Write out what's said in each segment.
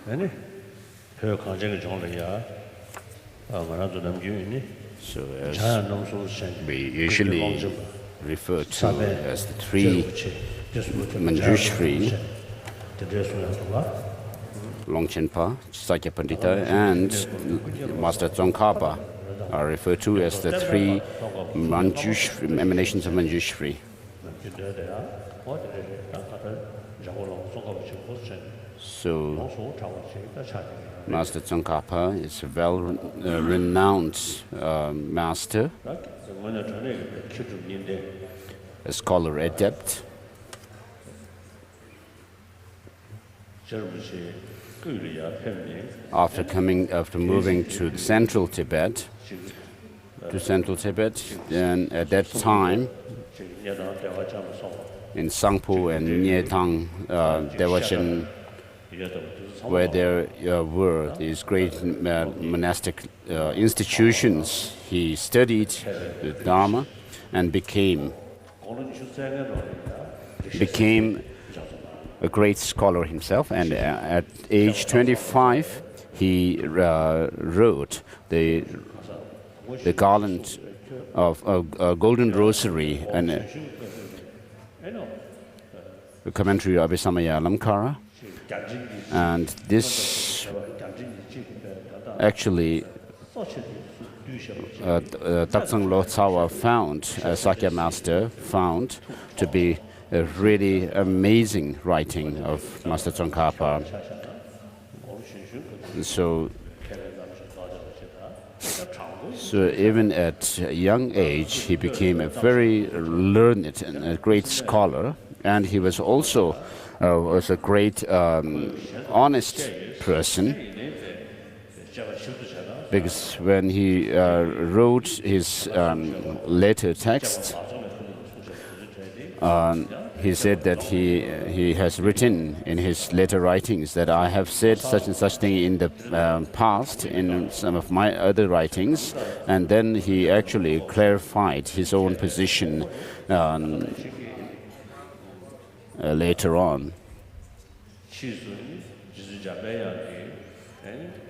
So as we usually refer to as the three Manjushri, Longchenpa, Sakya Pandita, and Master Tsongkhapa are referred to as the three Manjushri, emanations of Manjushri. So, Master Tsongkhapa is a well-renowned master, a scholar adept. After moving to central Tibet, then at that time, in Sangpo and Nyetang, Dewachen, where there were these great monastic institutions, he studied the Dharma and became a great scholar himself. And at age 25, he wrote the garland of a golden rosary and a commentary of Abhisamaya Alamkara. And this actually Taksang Lotsawa found, Sakya Master found to be a really amazing writing of Master Tsongkhapa. So even at a young age, he became a very learned and a great scholar, and he was also was a great honest person, because when he wrote his later text, he said that he has written in his later writings that I have said such and such thing in the past in some of my other writings, and then he actually clarified his own position later on.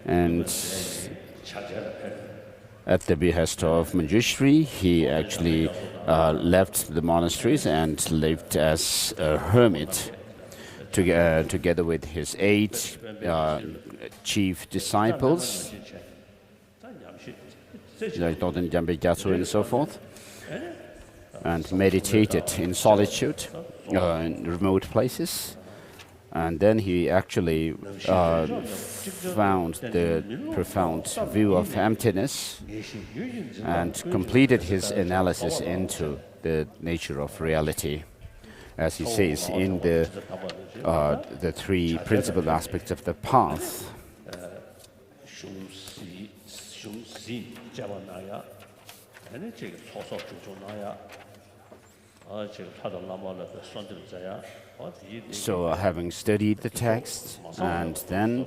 And at the behest of Manjushri, he actually left the monasteries and lived as a hermit together with his 8 chief disciples, and so forth, and meditated in solitude in remote places. And then he actually found the profound view of emptiness and completed his analysis into the nature of reality, as he says in the 3 principal aspects of the path. So having studied the text and then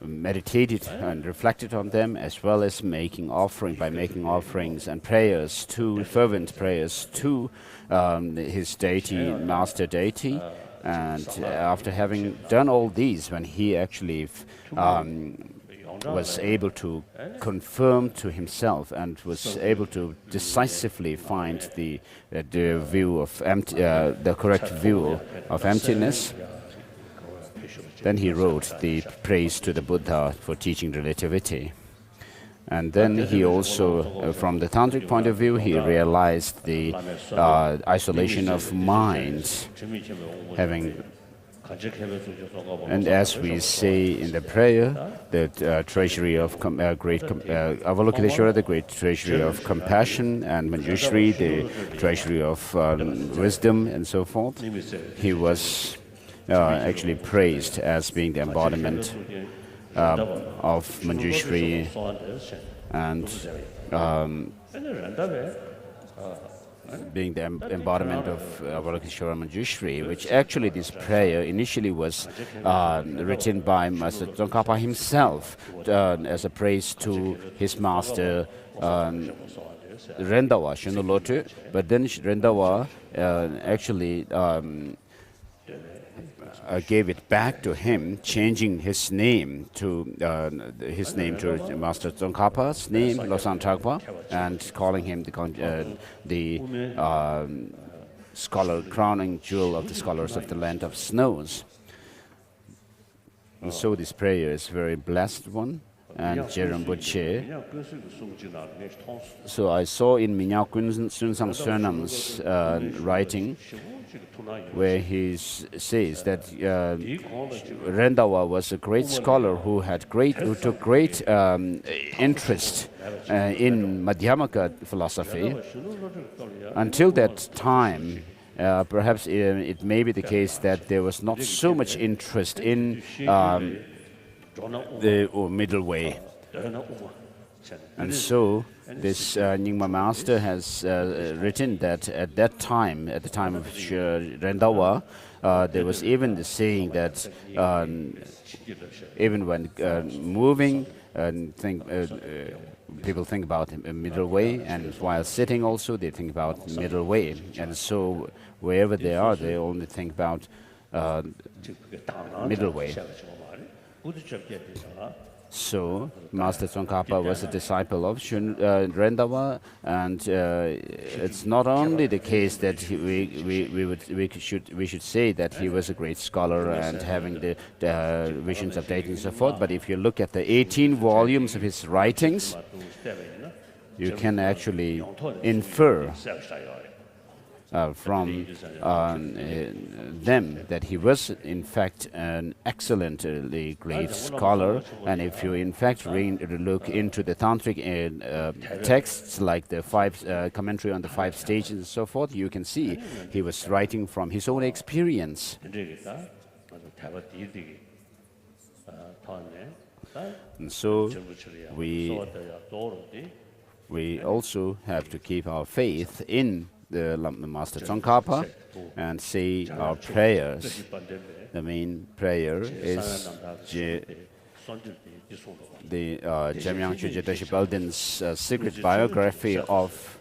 meditated and reflected on them, as well as making offerings and prayers to fervent prayers to his deity, master deity, and after having done all these, when he actually was able to confirm to himself and was able to decisively find the view of the correct view of emptiness, then he wrote the praise to the Buddha for teaching relativity. And then he also, from the tantric point of view, he realized the isolation of mind, and as we say in the prayer, the treasury of Avalokiteshvara, the great treasury of compassion, and Manjushri, the treasury of wisdom, and so forth, he was actually praised as being the embodiment of Manjushri and being the embodiment of Avalokiteshvara Manjushri, which actually this prayer initially was written by Master Tsongkhapa himself as a praise to his master Rendawa, Shunolotu, but then Rendawa actually gave it back to him, changing his name to Master Tsongkhapa's name, Losang Chagpa, and calling him the scholar, crowning jewel of the scholars of the land of snows. And so this prayer is a very blessed one. And Jerambuche. So I saw in Minyao Sunsang Sönam's writing where he says that Rendawa was a great scholar who took great interest in Madhyamaka philosophy. Until that time, perhaps it may be the case that there was not so much interest in the middle way. And so this Nyingma master has written that at that time, at the time of Rendawa, there was even the saying that even when moving, people think about a middle way, and while sitting also they think about middle way. And so wherever they are, they only think about middle way. So Master Tsongkhapa was a disciple of Rendawa, and it's not only the case that we should say that he was a great scholar and having the visions of deity and so forth, but if you look at the 18 volumes of his writings, you can actually infer from them that he was in fact an excellently great scholar. And if you in fact look into the tantric texts like the commentary on the 5 stages and so forth, you can see he was writing from his own experience. And so we also have to keep our faith in the Master Tsongkhapa and say our prayers. The main prayer is the Jangchup Lamdron's secret biography of.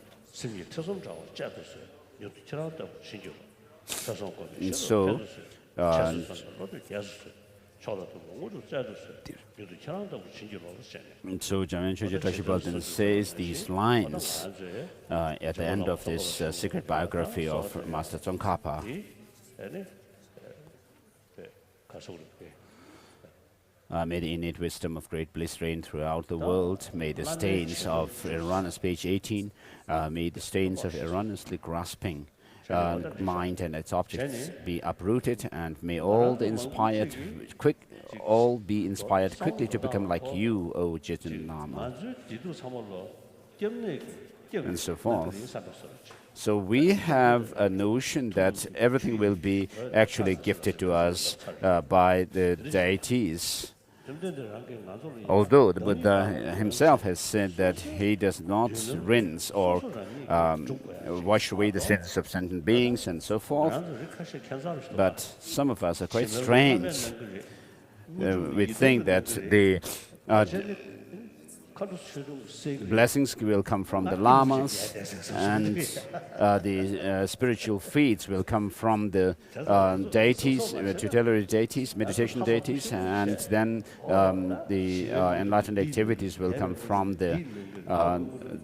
And so Jangchup Lamdron says these lines at the end of this secret biography of Master Tsongkhapa. May the innate wisdom of great bliss reign throughout the world. May the stains of erroneous, page 18, may the stains of erroneously grasping mind and its objects be uprooted, and may all be inspired quickly to become like you, O Gaden Lama, and so forth. So we have a notion that everything will be actually gifted to us by the deities. Although the Buddha himself has said that he does not rinse or wash away the sins of sentient beings and so forth, but some of us are quite strange. We think that the blessings will come from the lamas, and the spiritual feats will come from the deities, tutelary deities, meditation deities, and then the enlightened activities will come from the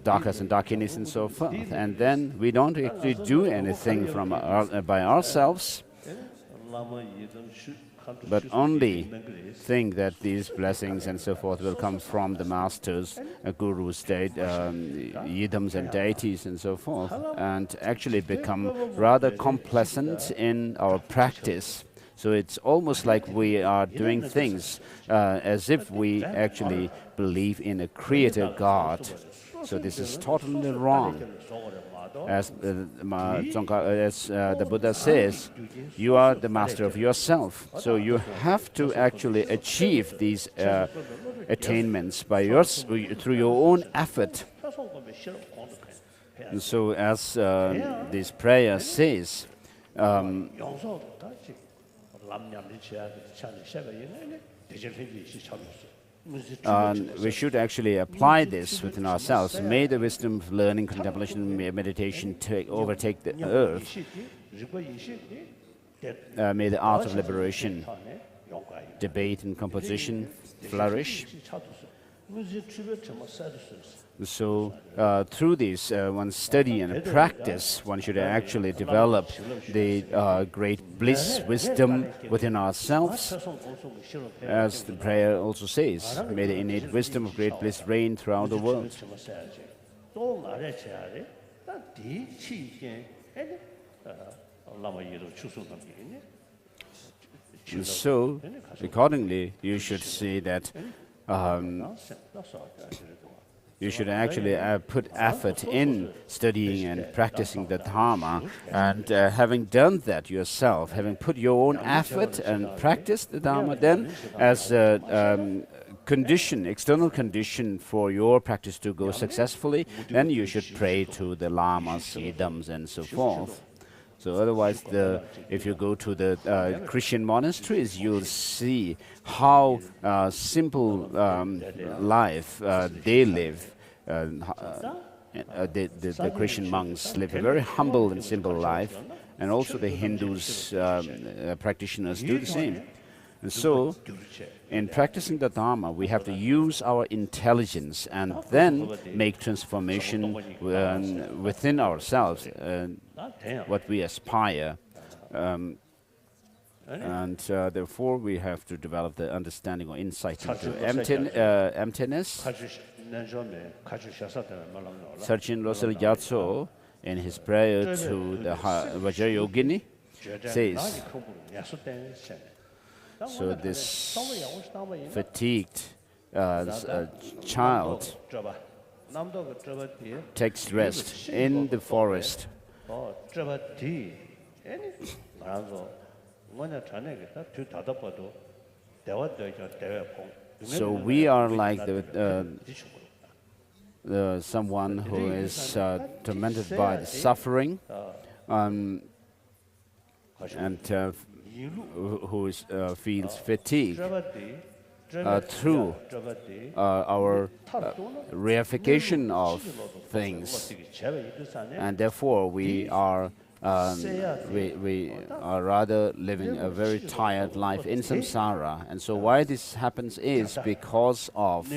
dakas and dakinis and so forth. And then we don't actually do anything by ourselves, but only think that these blessings and so forth will come from the masters, gurus, yidams and deities and so forth, and actually become rather complacent in our practice. So it's almost like we are doing things as if we actually believe in a creator God. So this is totally wrong. As the Buddha says, you are the master of yourself. So you have to actually achieve these attainments through your own effort. And so as this prayer says, we should actually apply this within ourselves. May the wisdom of learning, contemplation, and meditation overtake the earth. may the art of liberation, debate and composition flourish. So through this, one study and practice, one should actually develop the great bliss, wisdom within ourselves. As the prayer also says, may the innate wisdom of great bliss reign throughout the world. And so, accordingly, you should see that you should actually put effort in studying and practicing the Dharma, and having done that yourself, having put your own effort and practiced the Dharma, then as a condition, external condition for your practice to go successfully, then you should pray to the lamas, idams, and so forth. So otherwise, if you go to the Christian monasteries, you'll see how simple life they live. The Christian monks live a very humble and simple life, and also the Hindus practitioners do the same. And so, in practicing the Dharma, we have to use our intelligence and then make transformation within ourselves, what we aspire. And therefore, we have to develop the understanding or insight into emptiness. Sarchin Rosal Gyatso, in his prayer to the Vajrayogini, says, so this fatigued child takes rest in the forest. So we are like someone who is tormented by the suffering, and who feels fatigue through our reification of things, and therefore we are rather living a very tired life in samsara. And so why this happens is because of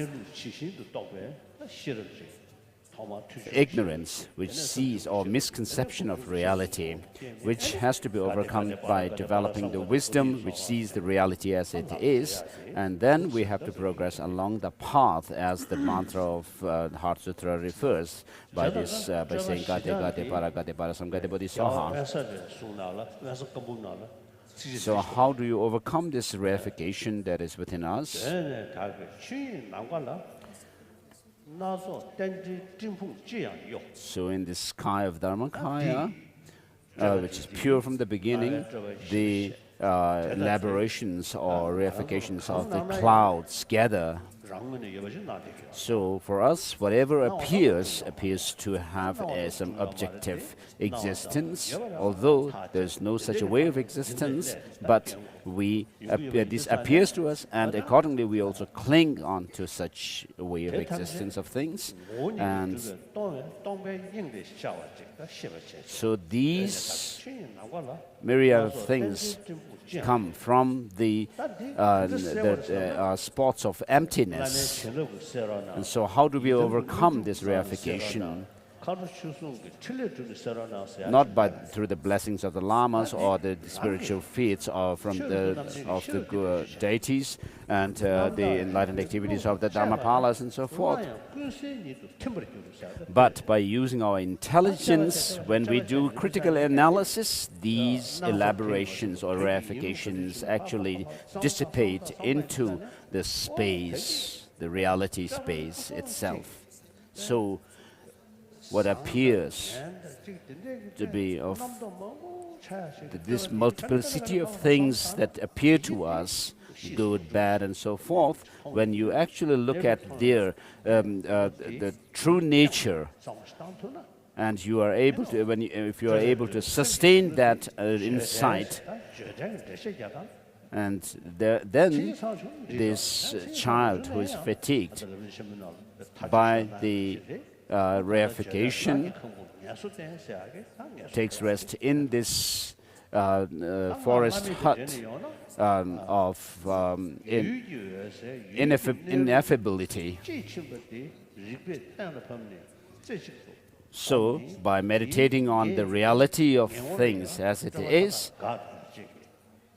ignorance, which sees, or misconception of reality, which has to be overcome by developing the wisdom which sees the reality as it is, and then we have to progress along the path as the mantra of Heart Sutra refers, by this by saying Gate Gate Para Gate Para Samgate Bodhisattva. So how do you overcome this reification that is within us? So in the sky of Dharmakaya, which is pure from the beginning, the elaborations or reifications of the clouds gather. So for us, whatever appears to have some objective existence, although there's no such a way of existence, but this appears to us, and accordingly we also cling on to such a way of existence of things. And so these myriad of things come from the spots of emptiness. And so how do we overcome this reification? Not through the blessings of the lamas or the spiritual feats of the deities and the enlightened activities of the Dharmapalas and so forth, but by using our intelligence. When we do critical analysis, these elaborations or reifications actually dissipate into the space, the reality space itself. So what appears to be of this multiplicity of things that appear to us, good, bad, and so forth, when you actually look at their the true nature, and you are able to, if you are able to sustain that insight, and then this child who is fatigued by the reification takes rest in this forest hut of ineffability. So, by meditating on the reality of things as it is,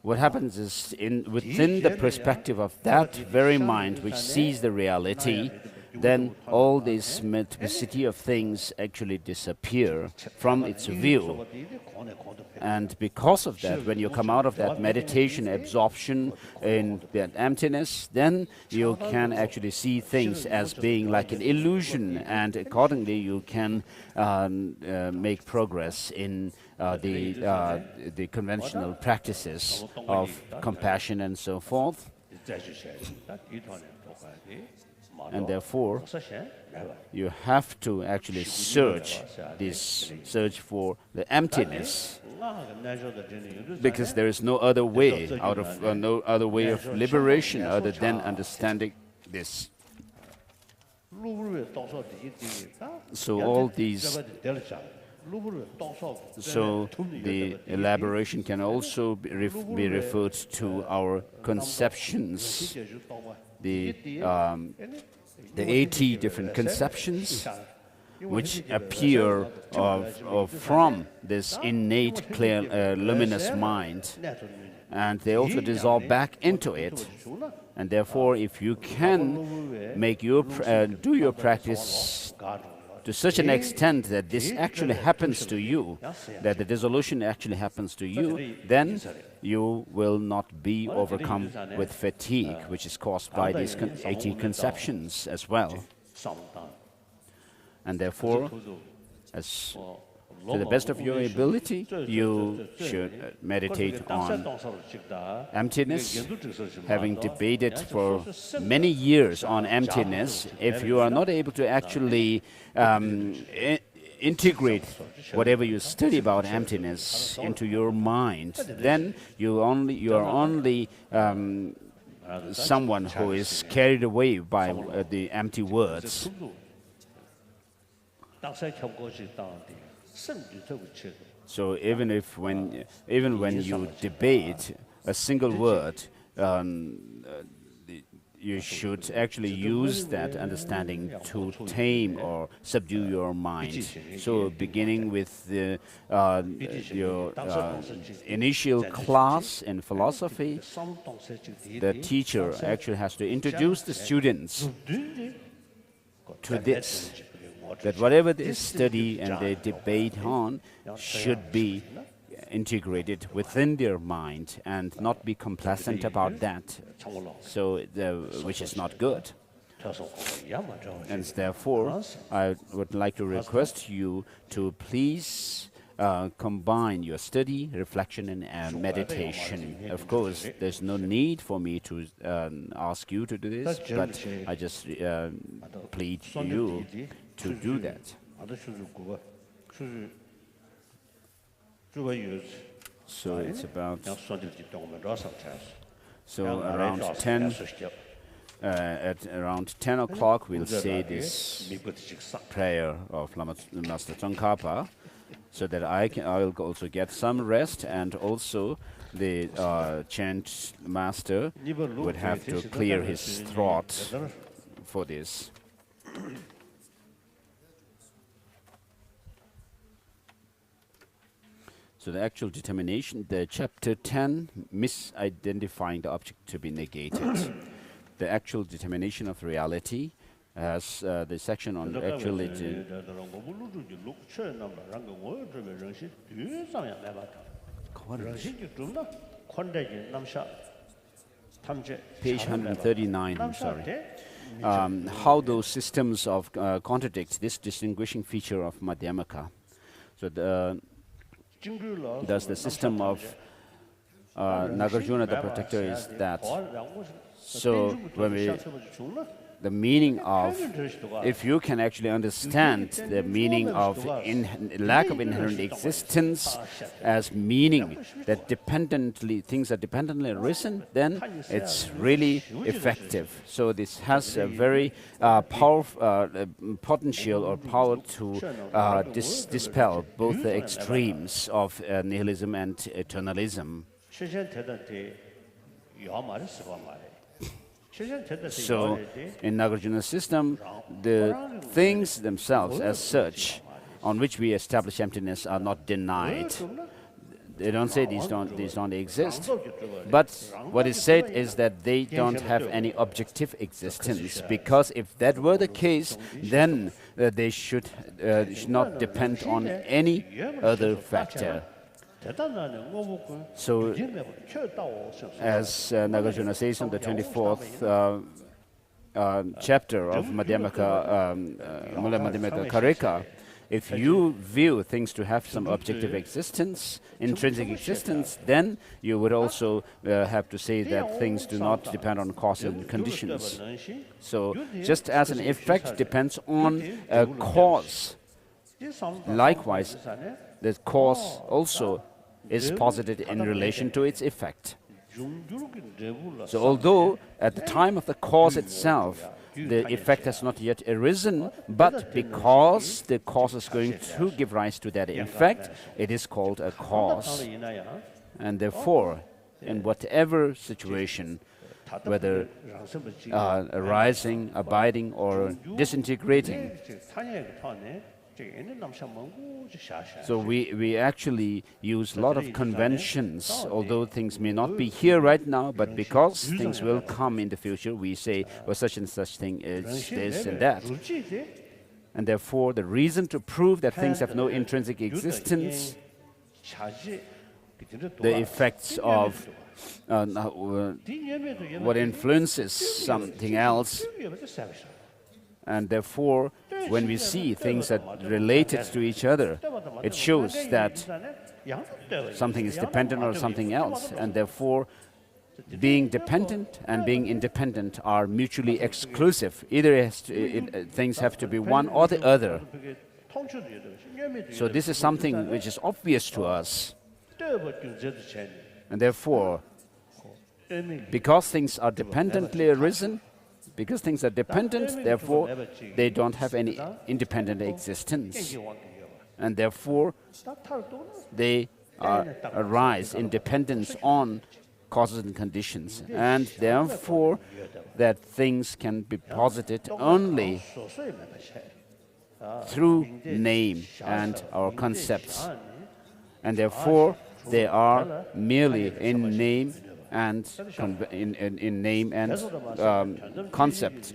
what happens is, within the perspective of that very mind which sees the reality, then all this multiplicity of things actually disappear from its view. And because of that, when you come out of that meditation absorption in that emptiness, then you can actually see things as being like an illusion, and accordingly you can make progress in the conventional practices of compassion and so forth. And therefore, you have to actually search for the emptiness, because there is no other way no other way of liberation other than understanding this. So all these. So the elaboration can also be referred to our conceptions, the 80 different conceptions which appear from this innate, clear, luminous mind, and they also dissolve back into it. And therefore, if you can make do your practice to such an extent that this actually happens to you, that the dissolution actually happens to you, then you will not be overcome with fatigue, which is caused by these 80 conceptions as well. And therefore, to the best of your ability, you should meditate on emptiness. Having debated for many years on emptiness, if you are not able to actually integrate whatever you study about emptiness into your mind, then you are only someone who is carried away by the empty words. So even when you debate a single word, you should actually use that understanding to tame or subdue your mind. So beginning with your initial class in philosophy, the teacher actually has to introduce the students to this, that whatever they study and they debate on should be integrated within their mind and not be complacent about that, so which is not good. And therefore, I would like to request you to please combine your study, reflection, and meditation. Of course, there's no need for me to ask you to do this, but I just plead you to do that. So it's about at around 10 o'clock we'll say this prayer of Master Tsongkhapa, so that I will also get some rest, and also the chant master would have to clear his throat for this. So the actual determination, the chapter 10, misidentifying the object to be negated. The actual determination of reality has the section on actuality. Page 139, I'm sorry. How those systems of contradict this distinguishing feature of Madhyamaka. So thus the system of Nagarjuna the protector is that. So when the meaning of, if you can actually understand the meaning of lack of inherent existence as meaning that things are dependently arisen, then it's really effective. So this has a very powerful potential or power to dispel both the extremes of nihilism and eternalism. So, in Nagarjuna's system, the things themselves as such, on which we establish emptiness, are not denied. They don't say these don't exist, but what is said is that they don't have any objective existence, because if that were the case, then they should not depend on any other factor. So, as Nagarjuna says in the 24th chapter of Madhyamaka Karika, if you view things to have some objective existence, intrinsic existence, then you would also have to say that things do not depend on causes and conditions. So, just as an effect depends on a cause, likewise, the cause also is posited in relation to its effect. So although at the time of the cause itself, the effect has not yet arisen, but because the cause is going to give rise to that effect, it is called a cause. And therefore, in whatever situation, whether arising, abiding, or disintegrating, so we actually use a lot of conventions, although things may not be here right now, but because things will come in the future, we say, well, such and such thing is this and that. And therefore, the reason to prove that things have no intrinsic existence, the effects of what influences something else, and therefore, when we see things that are related to each other, it shows that something is dependent on something else, and therefore, being dependent and being independent are mutually exclusive. Either things have to be one or the other. So this is something which is obvious to us. And therefore, because things are dependently arisen, because things are dependent, therefore, they don't have any independent existence. And therefore, they arise in dependence on causes and conditions. And therefore, that things can be posited only through name and our concepts. And therefore, they are merely in name and in name and concept.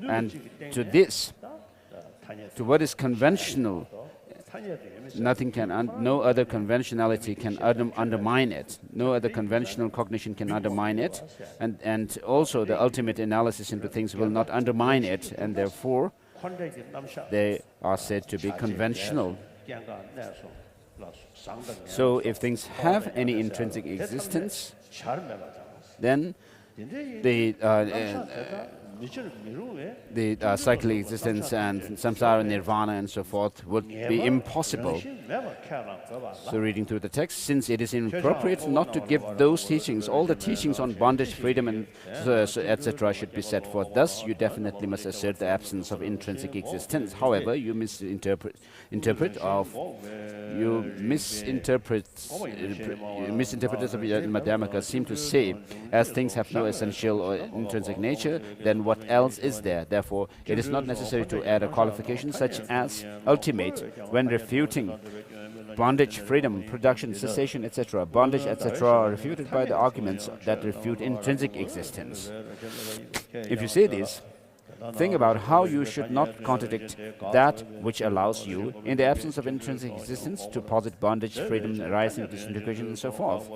And to this, to what is conventional, nothing can, no other conventionality can undermine it. No other conventional cognition can undermine it. And also the ultimate analysis into things will not undermine it. And therefore, they are said to be conventional. So if things have any intrinsic existence, then the cyclic existence and samsara, nirvana and so forth would be impossible. So reading through the text, since it is inappropriate not to give those teachings, all the teachings on bondage, freedom and etc. should be set forth. Thus, you definitely must assert the absence of intrinsic existence. However, you misinterpreters of Madhyamaka seem to say, as things have no essential or intrinsic nature, then what else is there? Therefore, it is not necessary to add a qualification such as ultimate when refuting bondage, freedom, production, cessation, etc. Bondage, etc. are refuted by the arguments that refute intrinsic existence. If you say this, think about how you should not contradict that which allows you, in the absence of intrinsic existence, to posit bondage, freedom, arising, disintegration, and so forth.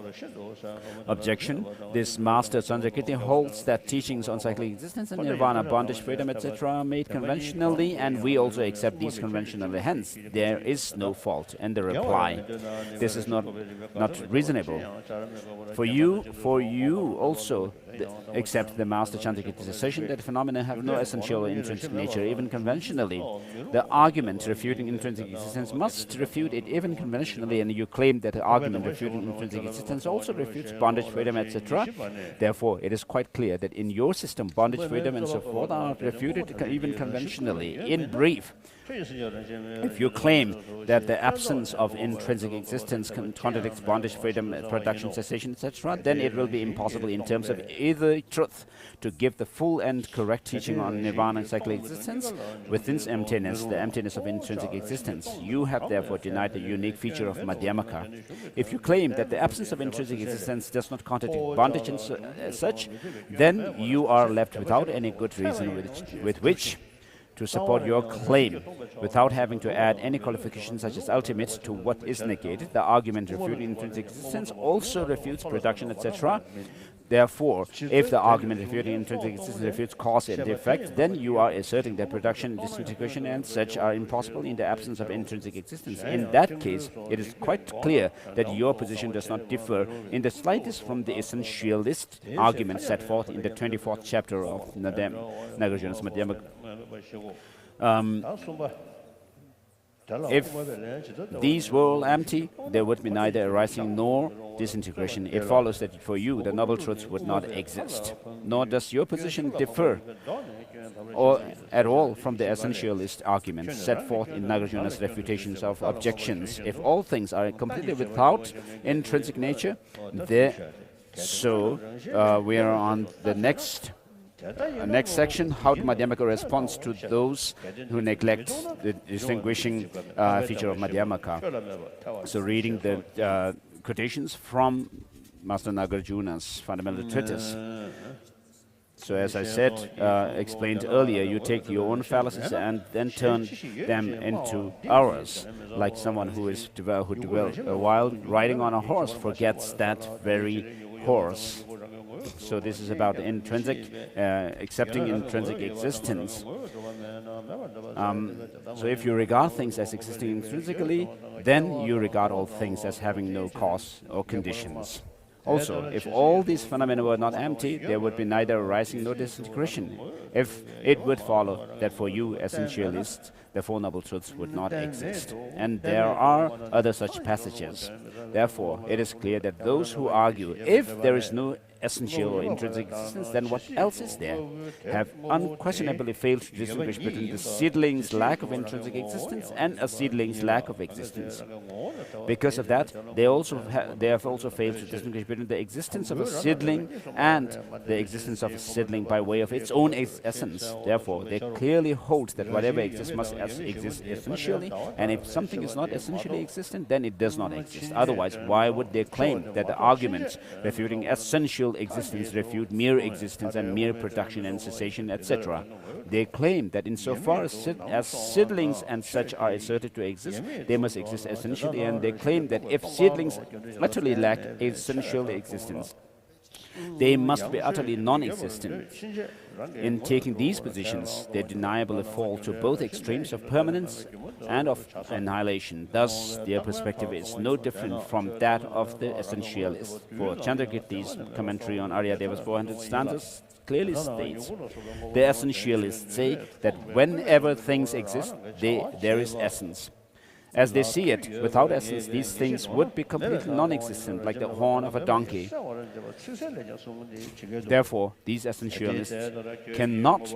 Objection. This Master Chandrakirti holds that teachings on cyclic existence and nirvana, bondage, freedom, etc. are made conventionally, and we also accept these conventionally. Hence, there is no fault. And the reply, this is not reasonable. For you also, accept the Master Chandrakirti's assertion that phenomena have no essential or intrinsic nature, even conventionally. The argument refuting intrinsic existence must refute it even conventionally, and you claim that the argument refuting intrinsic existence also refutes bondage, freedom, etc. Therefore, it is quite clear that in your system, bondage, freedom, and so forth are refuted even conventionally. In brief, if you claim that the absence of intrinsic existence contradicts bondage, freedom, production, cessation, etc., then it will be impossible in terms of either truth to give the full and correct teaching on nirvana and cyclic existence within emptiness, the emptiness of intrinsic existence. You have therefore denied the unique feature of Madhyamaka. If you claim that the absence of intrinsic existence does not contradict bondage and such, then you are left without any good reason with which to support your claim, without having to add any qualification such as ultimate to what is negated. The argument refuting intrinsic existence also refutes production, etc. Therefore, if the argument refuting intrinsic existence refutes cause and effect, then you are asserting that production, disintegration, and such are impossible in the absence of intrinsic existence. In that case, it is quite clear that your position does not differ in the slightest from the essentialist argument set forth in the 24th chapter of Nagarjuna's Madhyamaka. If these were all empty, there would be neither arising nor disintegration. It follows that for you, the noble truths would not exist. Nor does your position differ at all from the essentialist arguments set forth in Nagarjuna's refutations of objections. If all things are completely without intrinsic nature, we are on the next section, how Madhyamaka responds to those who neglect the distinguishing feature of Madhyamaka. So reading the quotations from Master Nagarjuna's fundamental treatise. So as I said, explained earlier, you take your own fallacies and then turn them into ours, like someone who while riding on a horse forgets that very horse. So this is about intrinsic, accepting intrinsic existence. So if you regard things as existing intrinsically, then you regard all things as having no cause or conditions. Also, if all these phenomena were not empty, there would be neither arising nor disintegration. If it would follow that for you, essentialists, the Four Noble Truths would not exist. And there are other such passages. Therefore, it is clear that those who argue, if there is no essential or intrinsic existence, then what else is there, have unquestionably failed to distinguish between the seedling's lack of intrinsic existence and a seedling's lack of existence. Because of that, they have also failed to distinguish between the existence of a seedling and the existence of a seedling by way of its own essence. Therefore, they clearly hold that whatever exists must exist essentially, and if something is not essentially existent, then it does not exist. Otherwise, why would they claim that the arguments refuting essential existence refute mere existence and mere production and cessation, etc.? They claim that insofar as seedlings and such are asserted to exist, they must exist essentially, and they claim that if seedlings utterly lack essential existence, they must be utterly non-existent. In taking these positions, they deniably fall to both extremes of permanence and of annihilation. Thus, their perspective is no different from that of the essentialists. For Chandrakirti's commentary on Aryadeva's 400 stanzas clearly states, the essentialists say that whenever things exist, there is essence. As they see it, without essence, these things would be completely non-existent, like the horn of a donkey. Therefore, these essentialists cannot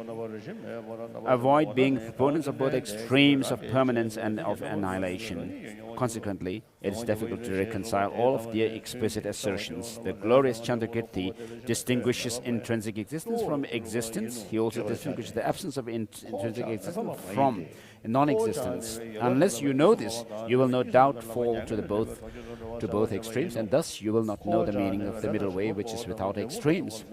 avoid being proponents of both extremes of permanence and of annihilation. Consequently, it is difficult to reconcile all of their explicit assertions. The glorious Chandrakirti distinguishes intrinsic existence from existence. He also distinguishes the absence of intrinsic existence from non-existence. Unless you know this, you will no doubt fall to both extremes, and thus you will not know the meaning of the middle way, which is without extremes.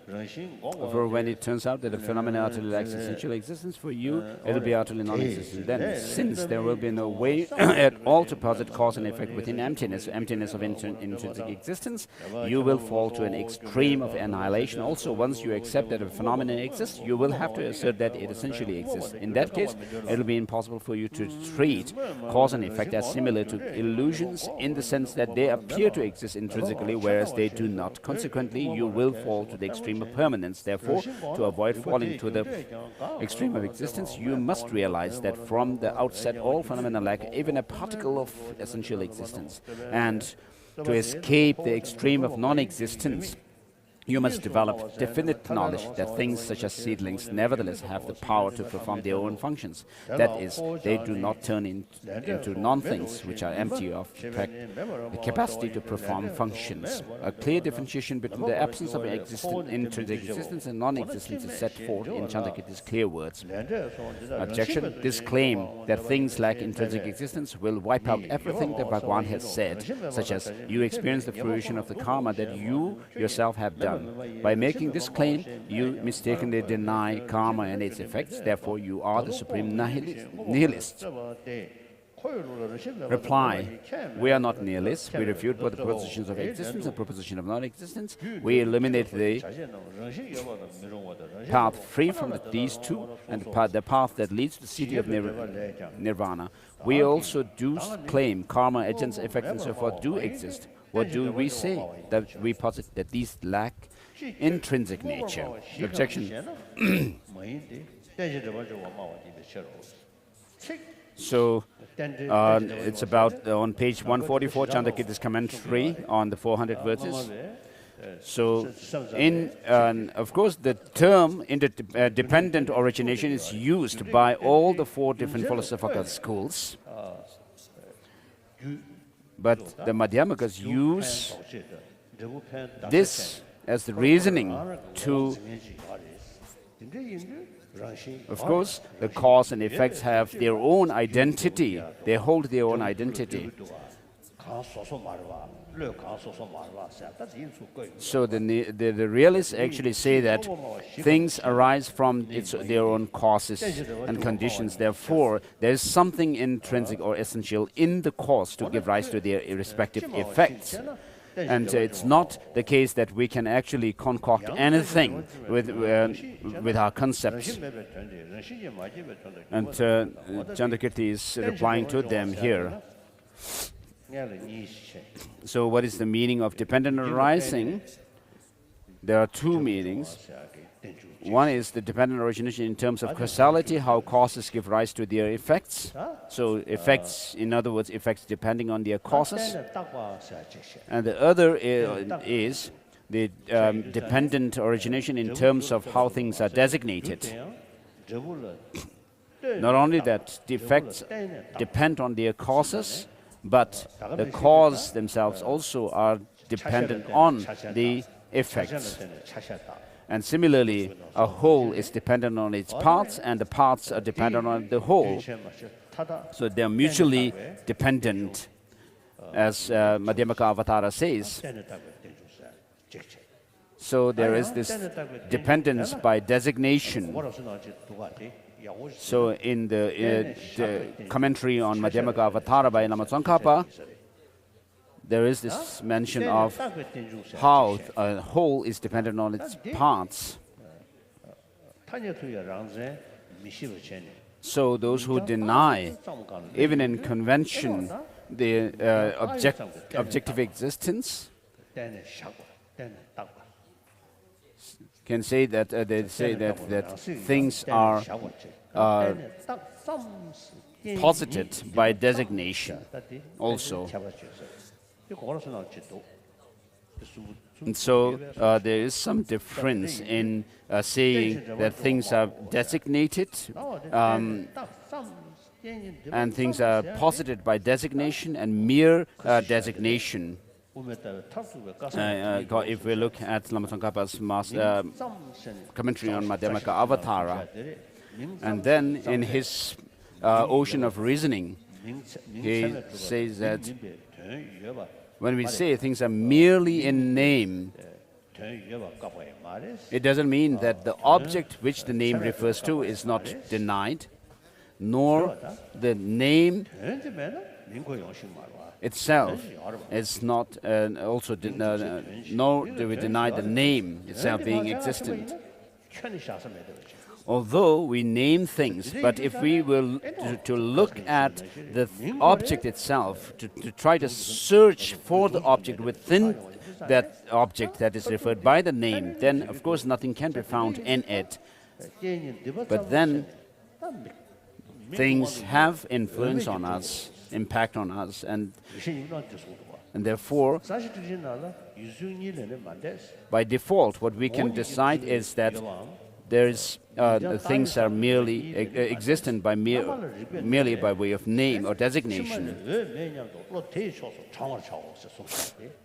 For when it turns out that a phenomenon utterly lacks essential existence, for you it will be utterly non-existent. Then, since there will be no way at all to posit cause and effect within emptiness of intrinsic existence, you will fall to an extreme of annihilation. Also, once you accept that a phenomenon exists, you will have to assert that it essentially exists. In that case, it will be impossible for you to treat cause and effect as similar to illusions in the sense that they appear to exist intrinsically, whereas they do not. Consequently, you will fall to the extreme of permanence. Therefore, to avoid falling to the extreme of existence, you must realize that from the outset all phenomena lack even a particle of essential existence. And to escape the extreme of non-existence, you must develop definite knowledge that things such as seedlings nevertheless have the power to perform their own functions. That is, they do not turn into non-things which are empty of the capacity to perform functions. A clear differentiation between the absence of intrinsic existence and non-existence is set forth in Chandrakirti's clear words. Objection: this claim that things lack intrinsic existence will wipe out everything that Bhagwan has said, such as you experience the fruition of the karma that you yourself have done. By making this claim, you mistakenly deny karma and its effects. Therefore, you are the supreme nihilist. Reply: we are not nihilists. We refute both the propositions of existence and proposition of non-existence. We eliminate the path free from these two and the path that leads to the city of nirvana. We also do claim karma, agents, effects, and so forth do exist. What do we say? That we posit that these lack intrinsic nature. Objection. So, it's about on page 144, Chandrakirti's commentary on the 400 verses. So, of course, the term interdependent origination is used by all the four different philosophical schools. But the Madhyamakas use this as the reasoning to, of course, the cause and effects have their own identity. They hold their own identity. So the realists actually say that things arise from their own causes and conditions. Therefore, there is something intrinsic or essential in the cause to give rise to their respective effects. And it's not the case that we can actually concoct anything with our concepts. And Chandrakirti is replying to them here. So what is the meaning of dependent arising? There are two meanings. One is the dependent origination in terms of causality, how causes give rise to their effects. So effects, in other words, effects depending on their causes. And the other is the dependent origination in terms of how things are designated. Not only that the effects depend on their causes, but the cause themselves also are dependent on the effects. And similarly, a whole is dependent on its parts, and the parts are dependent on the whole. So they are mutually dependent, as Madhyamaka Avatara says. So there is this dependence by designation. So in the commentary on Madhyamaka Avatara by Lama Tsongkhapa, there is this mention of how a whole is dependent on its parts. So those who deny, even in convention, the objective existence, can say that they say that things are posited by designation also. And so there is some difference in saying that things are designated and things are posited by designation and mere designation. If we look at Lama Tsongkhapa's commentary on Madhyamaka Avatara, and then in his Ocean of Reasoning, he says that when we say things are merely in name, It doesn't mean that the object which the name refers to is not denied, nor the name itself is not nor do we deny the name itself being existent. Although we name things, but if we will to look at the object itself, to try to search for the object within that object that is referred by the name, then of course nothing can be found in it. But then things have influence on us, impact on us, and therefore, by default, what we can decide is that there's things are merely existent by merely by way of name or designation.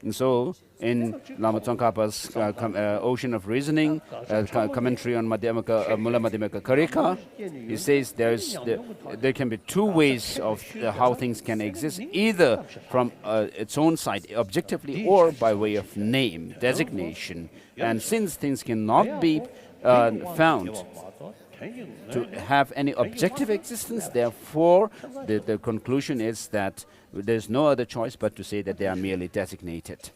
And so, in Lama Tsongkhapa's Ocean of Reasoning, commentary on Mula Madhyamaka Karika, he says there can be two ways of how things can exist, either from its own side, objectively, or by way of name, designation. And since things cannot be found to have any objective existence, therefore the conclusion is that there's no other choice but to say that they are merely designated.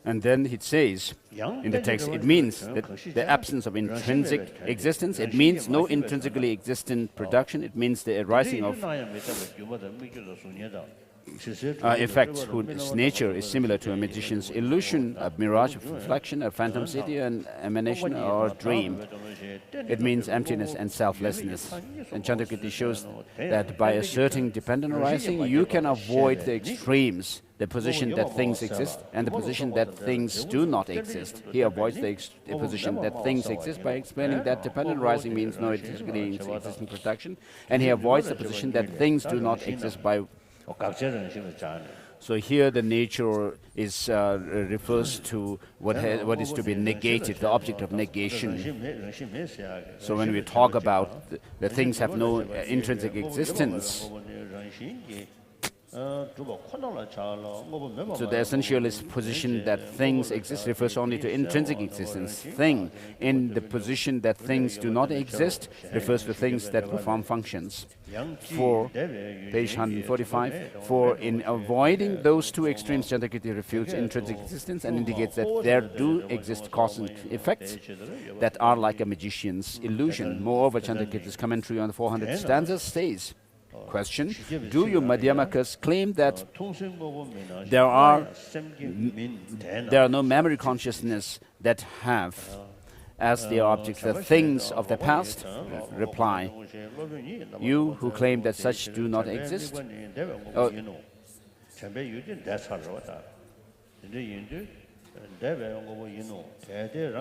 And then it says in the text, it means that the absence of intrinsic existence, it means no intrinsically existent production, it means the arising of effects whose nature is similar to a magician's illusion, a mirage of reflection, a phantom city, an emanation or dream. It means emptiness and selflessness. And Chandrakirti shows that by asserting dependent arising, you can avoid the extremes, the position that things exist and the position that things do not exist. He avoids the position that things exist by explaining that dependent arising means no intrinsically existing production, and he avoids the position that things do not exist by. So here the nature is refers to what is to be negated, the object of negation. So when we talk about the things have no intrinsic existence, so the essentialist position that things exist refers only to intrinsic existence. Thing in the position that things do not exist refers to things that perform functions. For page 145, for in avoiding those two extremes, Chandrakirti refutes intrinsic existence and indicates that there do exist cause and effects that are like a magician's illusion. Moreover, Chandrakirti's commentary on the 400 stanzas says, question, do you Madhyamakas claim that there are no memory consciousness that have as their objects the things of the past? Reply, you who claim that such do not exist,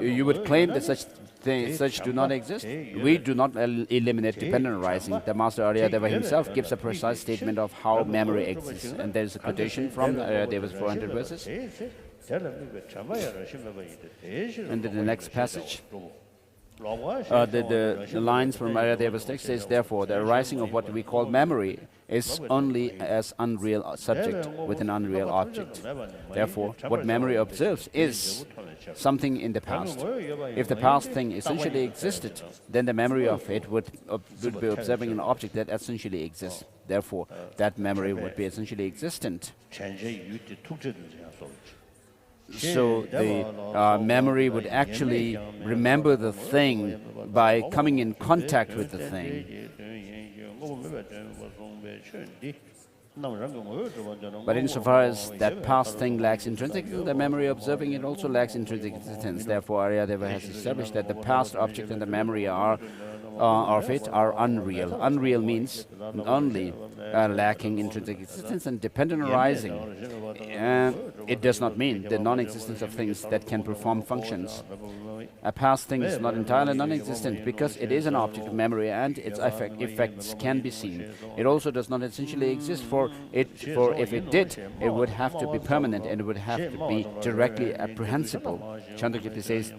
you would claim that such do not exist. We do not eliminate dependent arising. The Master Aryadeva himself gives a precise statement of how memory exists. And there is a quotation from Aryadeva's 400 verses. And in the next passage, the lines from Aryadeva's text says, therefore, the arising of what we call memory is only as unreal subject with an unreal object. Therefore, what memory observes is something in the past. If the past thing essentially existed, then the memory of it would be observing an object that essentially exists. Therefore, that memory would be essentially existent. So the memory would actually remember the thing by coming in contact with the thing. But insofar as that past thing lacks intrinsic, the memory observing it also lacks intrinsic existence. Therefore, Aryadeva has established that the past object and the memory of it are unreal. Unreal means only lacking intrinsic existence and dependent arising. It does not mean the non-existence of things that can perform functions. A past thing is not entirely non-existent because it is an object of memory and its effects can be seen. It also does not essentially exist, for if it did, it would have to be permanent and it would have to be directly apprehensible. Chandrakirti says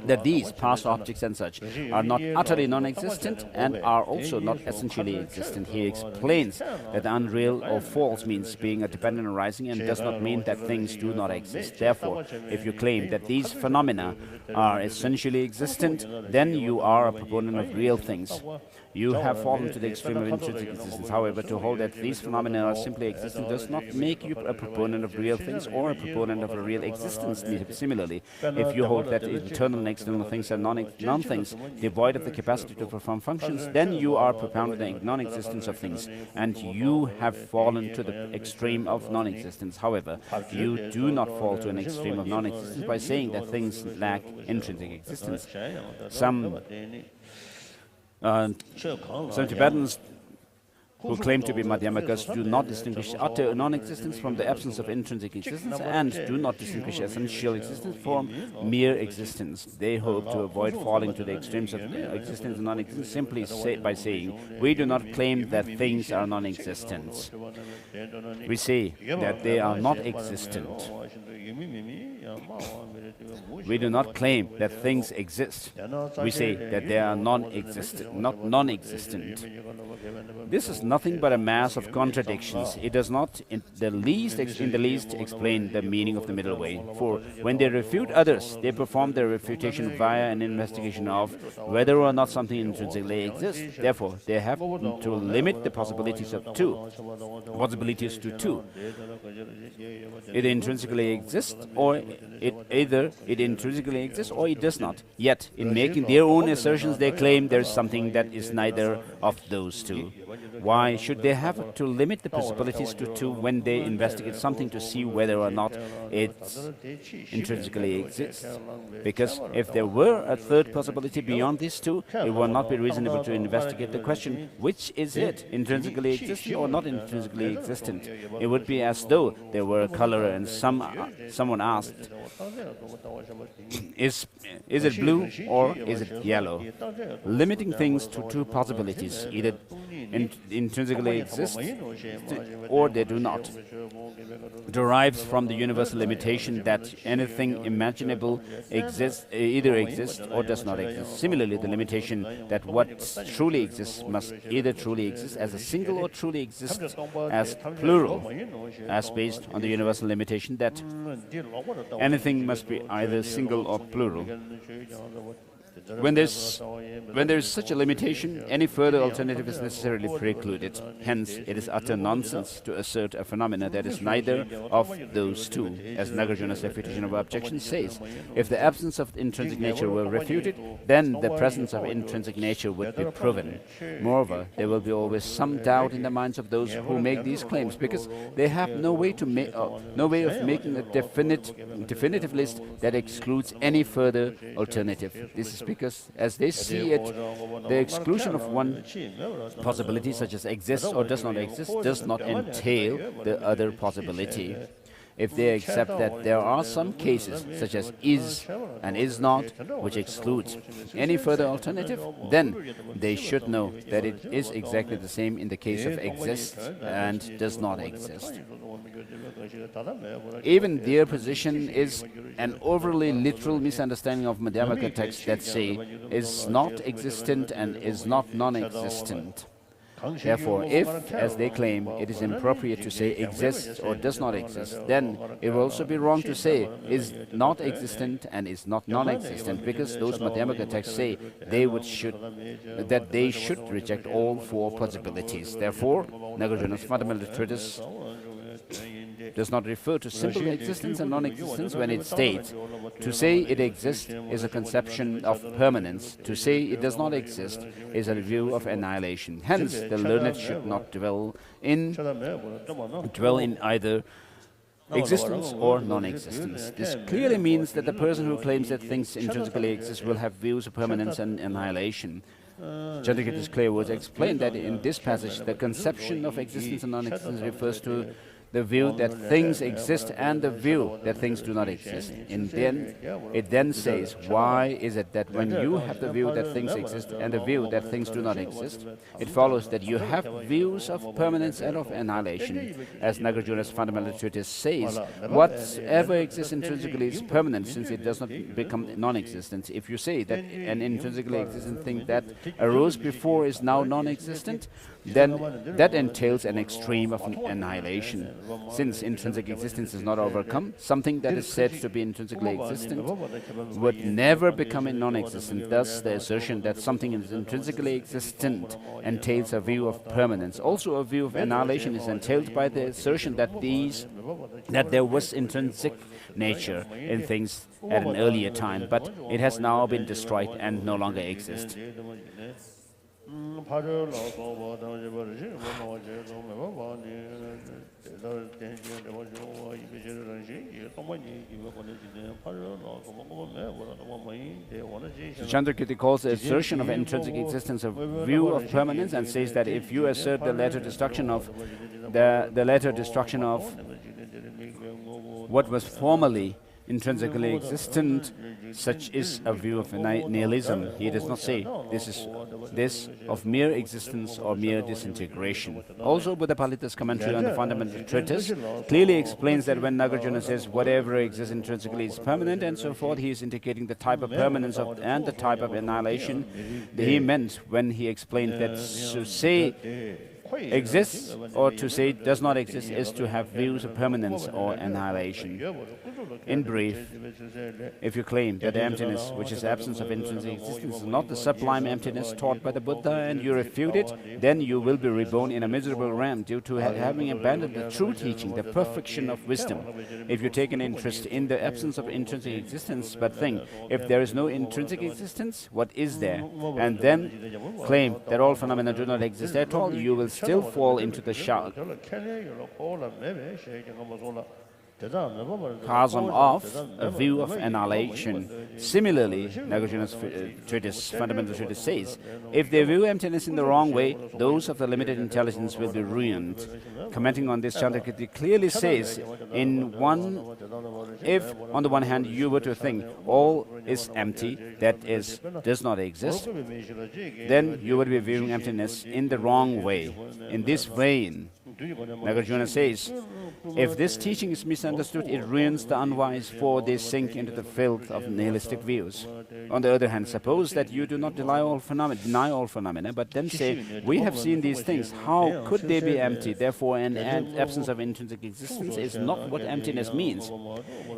that these past objects and such are not utterly non-existent and are also not essentially existent. He explains that unreal or false means being a dependent arising and does not mean that things do not exist. Therefore, if you claim that these phenomena are essentially existent, then you are a proponent of real things. You have fallen to the extreme of intrinsic existence. However, to hold that these phenomena are simply existent does not make you a proponent of real things or a proponent of a real existence. Similarly, if you hold that internal and external things are non-things, devoid of the capacity to perform functions, then you are propounding the non-existence of things, and you have fallen to the extreme of non-existence. However, you do not fall to an extreme of non-existence by saying that things lack intrinsic existence. Some Tibetans who claim to be Madhyamakas do not distinguish utter non-existence from the absence of intrinsic existence and do not distinguish essential existence from mere existence. They hope to avoid falling to the extremes of existence and non-existence simply by saying, we do not claim that things are non-existent. We say that they are not existent. We do not claim that things exist. We say that they are non-existent, not non-existent. This is nothing but a mass of contradictions. It does not in the least explain the meaning of the middle way. For when they refute others, they perform their refutation via an investigation of whether or not something intrinsically exists. Therefore, they have to limit the possibilities to two. It intrinsically exists, or it intrinsically exists, or it does not. Yet, in making their own assertions, they claim there is something that is neither of those two. Why should they have to limit the possibilities to two when they investigate something to see whether or not it intrinsically exists? Because if there were a third possibility beyond these two, it would not be reasonable to investigate the question, which is it, intrinsically existent or not intrinsically existent? It would be as though there were a color and someone asked, is it blue or is it yellow? Limiting things to two possibilities, either intrinsically exist or they do not, derives from the universal limitation that anything imaginable either exists or does not exist. Similarly, the limitation that what truly exists must either truly exist as a single or truly exist as plural, as based on the universal limitation that anything must be either single or plural. When there is such a limitation, any further alternative is necessarily precluded. Hence, it is utter nonsense to assert a phenomena that is neither of those two, as Nagarjuna's refutation of objection says. If the absence of intrinsic nature were refuted, then the presence of intrinsic nature would be proven. Moreover, there will be always some doubt in the minds of those who make these claims, because they have no way of making a definitive list that excludes any further alternative. This is because, as they see it, the exclusion of one possibility, such as exists or does not exist, does not entail the other possibility. If they accept that there are some cases, such as is and is not, which excludes any further alternative, then they should know that it is exactly the same in the case of exists and does not exist. Even their position is an overly literal misunderstanding of Madhyamaka texts that say is not existent and is not non-existent. Therefore, if, as they claim, it is inappropriate to say exists or does not exist, then it will also be wrong to say is not existent and is not non-existent, because those Madhyamaka texts say that they should reject all four possibilities. Therefore, Nagarjuna's fundamental treatise does not refer to simple existence and non-existence when it states, to say it exists is a conception of permanence, to say it does not exist is a view of annihilation. Hence, the learned should not dwell in either existence or non-existence. This clearly means that the person who claims that things intrinsically exist will have views of permanence and annihilation. Chandrakirti's clear words explain that in this passage, the conception of existence and non-existence refers to the view that things exist and the view that things do not exist. And then it then says, why is it that when you have the view that things exist and the view that things do not exist, it follows that you have views of permanence and of annihilation. As Nagarjuna's fundamental treatise says, whatever exists intrinsically is permanent, since it does not become non-existent. If you say that an intrinsically existent thing that arose before is now non-existent, then that entails an extreme of annihilation. Since intrinsic existence is not overcome, something that is said to be intrinsically existent would never become non-existent. Thus, the assertion that something is intrinsically existent entails a view of permanence. Also, a view of annihilation is entailed by the assertion that there was intrinsic nature in things at an earlier time, but it has now been destroyed and no longer exists. Chandrakirti calls the assertion of intrinsic existence a view of permanence and says that if you assert the later destruction of what was formerly intrinsically existent, such is a view of nihilism. He does not say this of mere existence or mere disintegration. Also, Buddha Palita's commentary on the fundamental treatise clearly explains that when Nagarjuna says whatever exists intrinsically is permanent and so forth, he is indicating the type of permanence and the type of annihilation that he meant when he explained that to say exists or to say does not exist is to have views of permanence or annihilation. In brief, if you claim that emptiness, which is absence of intrinsic existence, is not the sublime emptiness taught by the Buddha, and you refute it, then you will be reborn in a miserable realm due to having abandoned the true teaching, the perfection of wisdom. If you take an interest in the absence of intrinsic existence, but think, if there is no intrinsic existence, what is there? And then claim that all phenomena do not exist at all, you will still fall into the chasm of a view of annihilation. Similarly, Nagarjuna's fundamental treatise says, if they view emptiness in the wrong way, those of the limited intelligence will be ruined. Commenting on this, Chandrakirti clearly says, if on the one hand you were to think all is empty, that is, does not exist, then you would be viewing emptiness in the wrong way. In this vein, Nagarjuna says, if this teaching is misunderstood, it ruins the unwise, for they sink into the filth of nihilistic views. On the other hand, suppose that you do not deny all phenomena, but then say, we have seen these things, how could they be empty? Therefore, an absence of intrinsic existence is not what emptiness means.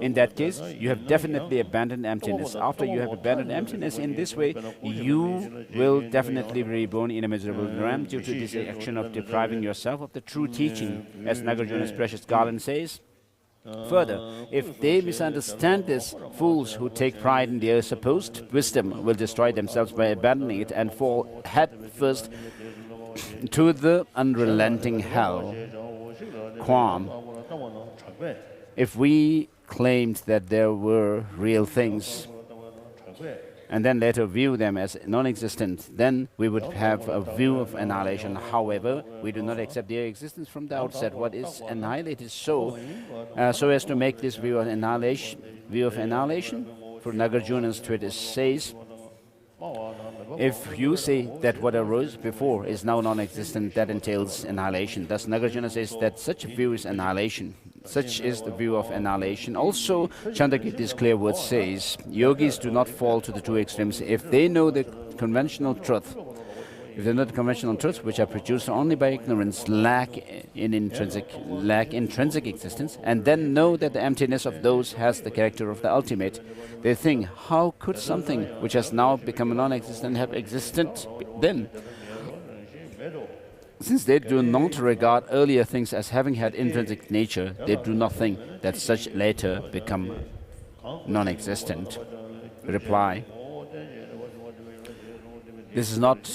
In that case, you have definitely abandoned emptiness. After you have abandoned emptiness in this way, you will definitely be reborn in a miserable realm due to this action of depriving yourself of the true teaching, as Nagarjuna's precious Gaden says. Further, if they misunderstand this, fools who take pride in their supposed wisdom will destroy themselves by abandoning it and fall head first to the unrelenting hell. Quam. If we claimed that there were real things and then later view them as non-existent, then we would have a view of annihilation. However, we do not accept their existence from the outset. What is annihilated so as to make this view of annihilation, for Nagarjuna's treatise says, if you say that what arose before is now non-existent, that entails annihilation. Thus, Nagarjuna says that such a view is annihilation. Such is the view of annihilation. Also, Chandrakirti's clear word says, yogis do not fall to the two extremes. If they know the conventional truth, which are produced only by ignorance, lack intrinsic existence, and then know that the emptiness of those has the character of the ultimate, they think, how could something which has now become non-existent have existed then? Since they do not regard earlier things as having had intrinsic nature, they do not think that such later become non-existent. Reply: this is not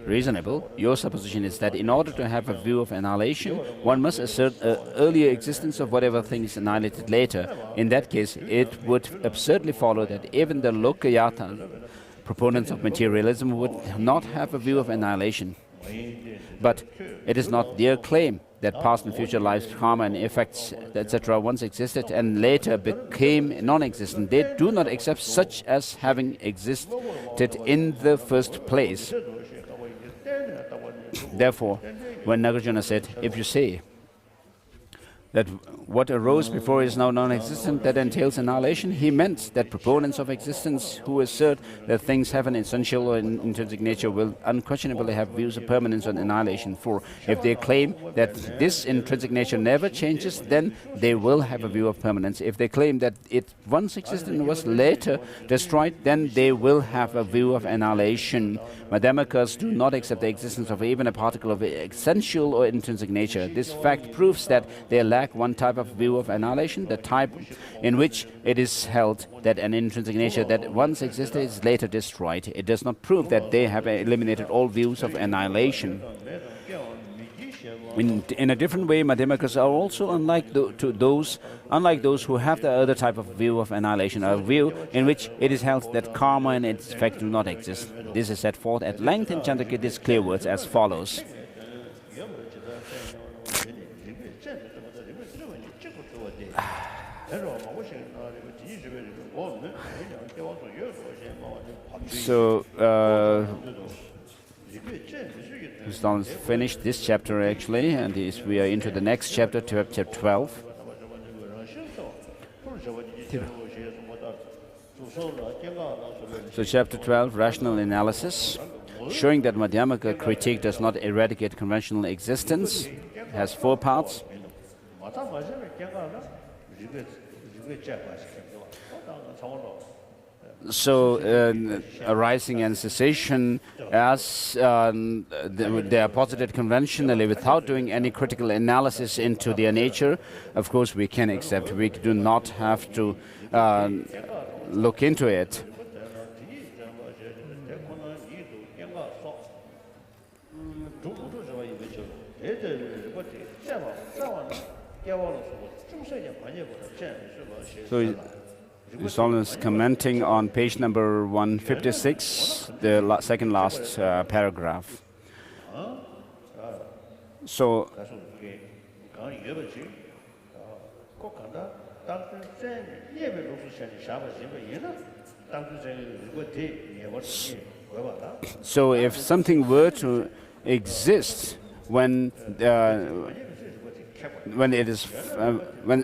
reasonable. Your supposition is that in order to have a view of annihilation, one must assert earlier existence of whatever thing is annihilated later. In that case, it would absurdly follow that even the Lokayata proponents of materialism would not have a view of annihilation. But it is not their claim that past and future lives, karma and effects, etc. once existed and later became non-existent. They do not accept such as having existed in the first place. Therefore, when Nagarjuna said, if you say that what arose before is now non-existent, that entails annihilation, he meant that proponents of existence who assert that things have an essential or intrinsic nature will unquestionably have views of permanence and annihilation. For if they claim that this intrinsic nature never changes, then they will have a view of permanence. If they claim that it once existed and was later destroyed, then they will have a view of annihilation. Madhyamikas do not accept the existence of even a particle of essential or intrinsic nature. This fact proves that they lack one type of view of annihilation, the type in which it is held that an intrinsic nature that once existed is later destroyed. It does not prove that they have eliminated all views of annihilation. In a different way, Madhyamikas are also unlike those who have the other type of view of annihilation, a view in which it is held that karma and its effect do not exist. This is set forth at length in Chandrakirti's clear words as follows. So, we've finished this chapter actually, and we are into the next chapter, chapter 12. So, chapter 12, Rational Analysis, showing that Madhyamaka critique does not eradicate conventional existence, has 4 parts. So, arising and cessation, as they are posited conventionally without doing any critical analysis into their nature, of course we can accept. We do not have to look into it. So, His Holiness commenting on page number 156, the second last paragraph. So, so if something were to exist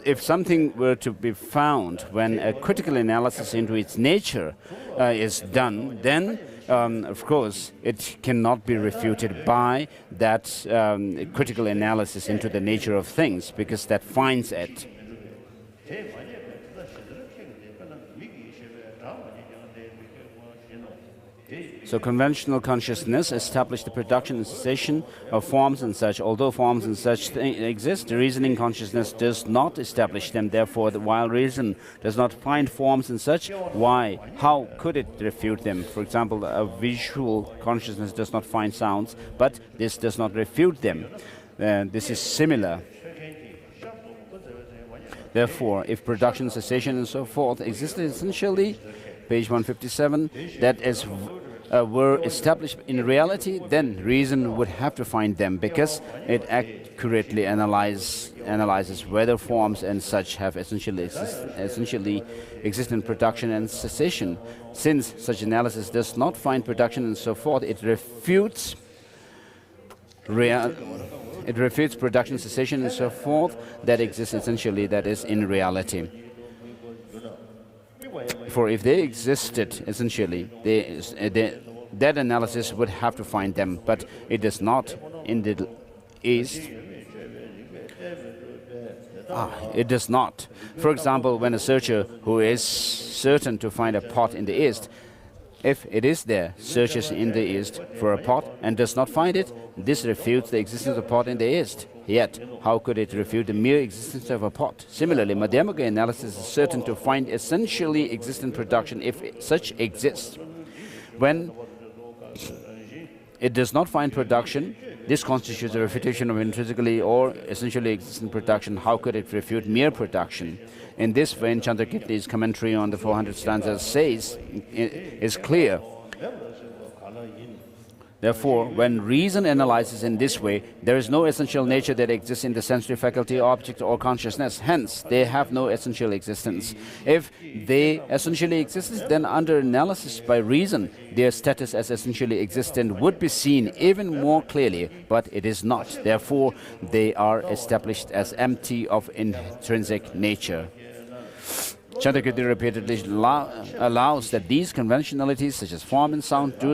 if something were to be found when a critical analysis into its nature is done, then of course it cannot be refuted by that critical analysis into the nature of things, because that finds it. So conventional consciousness established the production and cessation of forms and such. Although forms and such exist, reasoning consciousness does not establish them. Therefore, while reason does not find forms and such, how could it refute them? For example, a visual consciousness does not find sounds, but this does not refute them. This is similar. Therefore, if production, cessation, and so forth existed essentially, page 157, that is were established in reality, then reason would have to find them, because it accurately analyzes whether forms and such have essentially exist in production and cessation. Since such analysis does not find production and so forth, it refutes production, cessation, and so forth that exists essentially, that is, in reality. For if they existed essentially, that analysis would have to find them, but it does not in the East. It does not. For example, when a searcher who is certain to find a pot in the East, if it is there, searches in the East for a pot and does not find it, this refutes the existence of a pot in the East. Yet, how could it refute the mere existence of a pot? Similarly, Madhyamaka analysis is certain to find essentially existent production if such exists. When it does not find production, this constitutes a refutation of intrinsically or essentially existent production. How could it refute mere production? In this way, Chandrakirti's commentary on the 400 stanzas says, is clear. Therefore, when reason analyzes in this way, there is no essential nature that exists in the sensory faculty, object, or consciousness. Hence, they have no essential existence. If they essentially exist, then under analysis by reason, their status as essentially existent would be seen even more clearly, but it is not. Therefore, they are established as empty of intrinsic nature. Chandrakirti repeatedly allows that these conventionalities, such as form and sound, do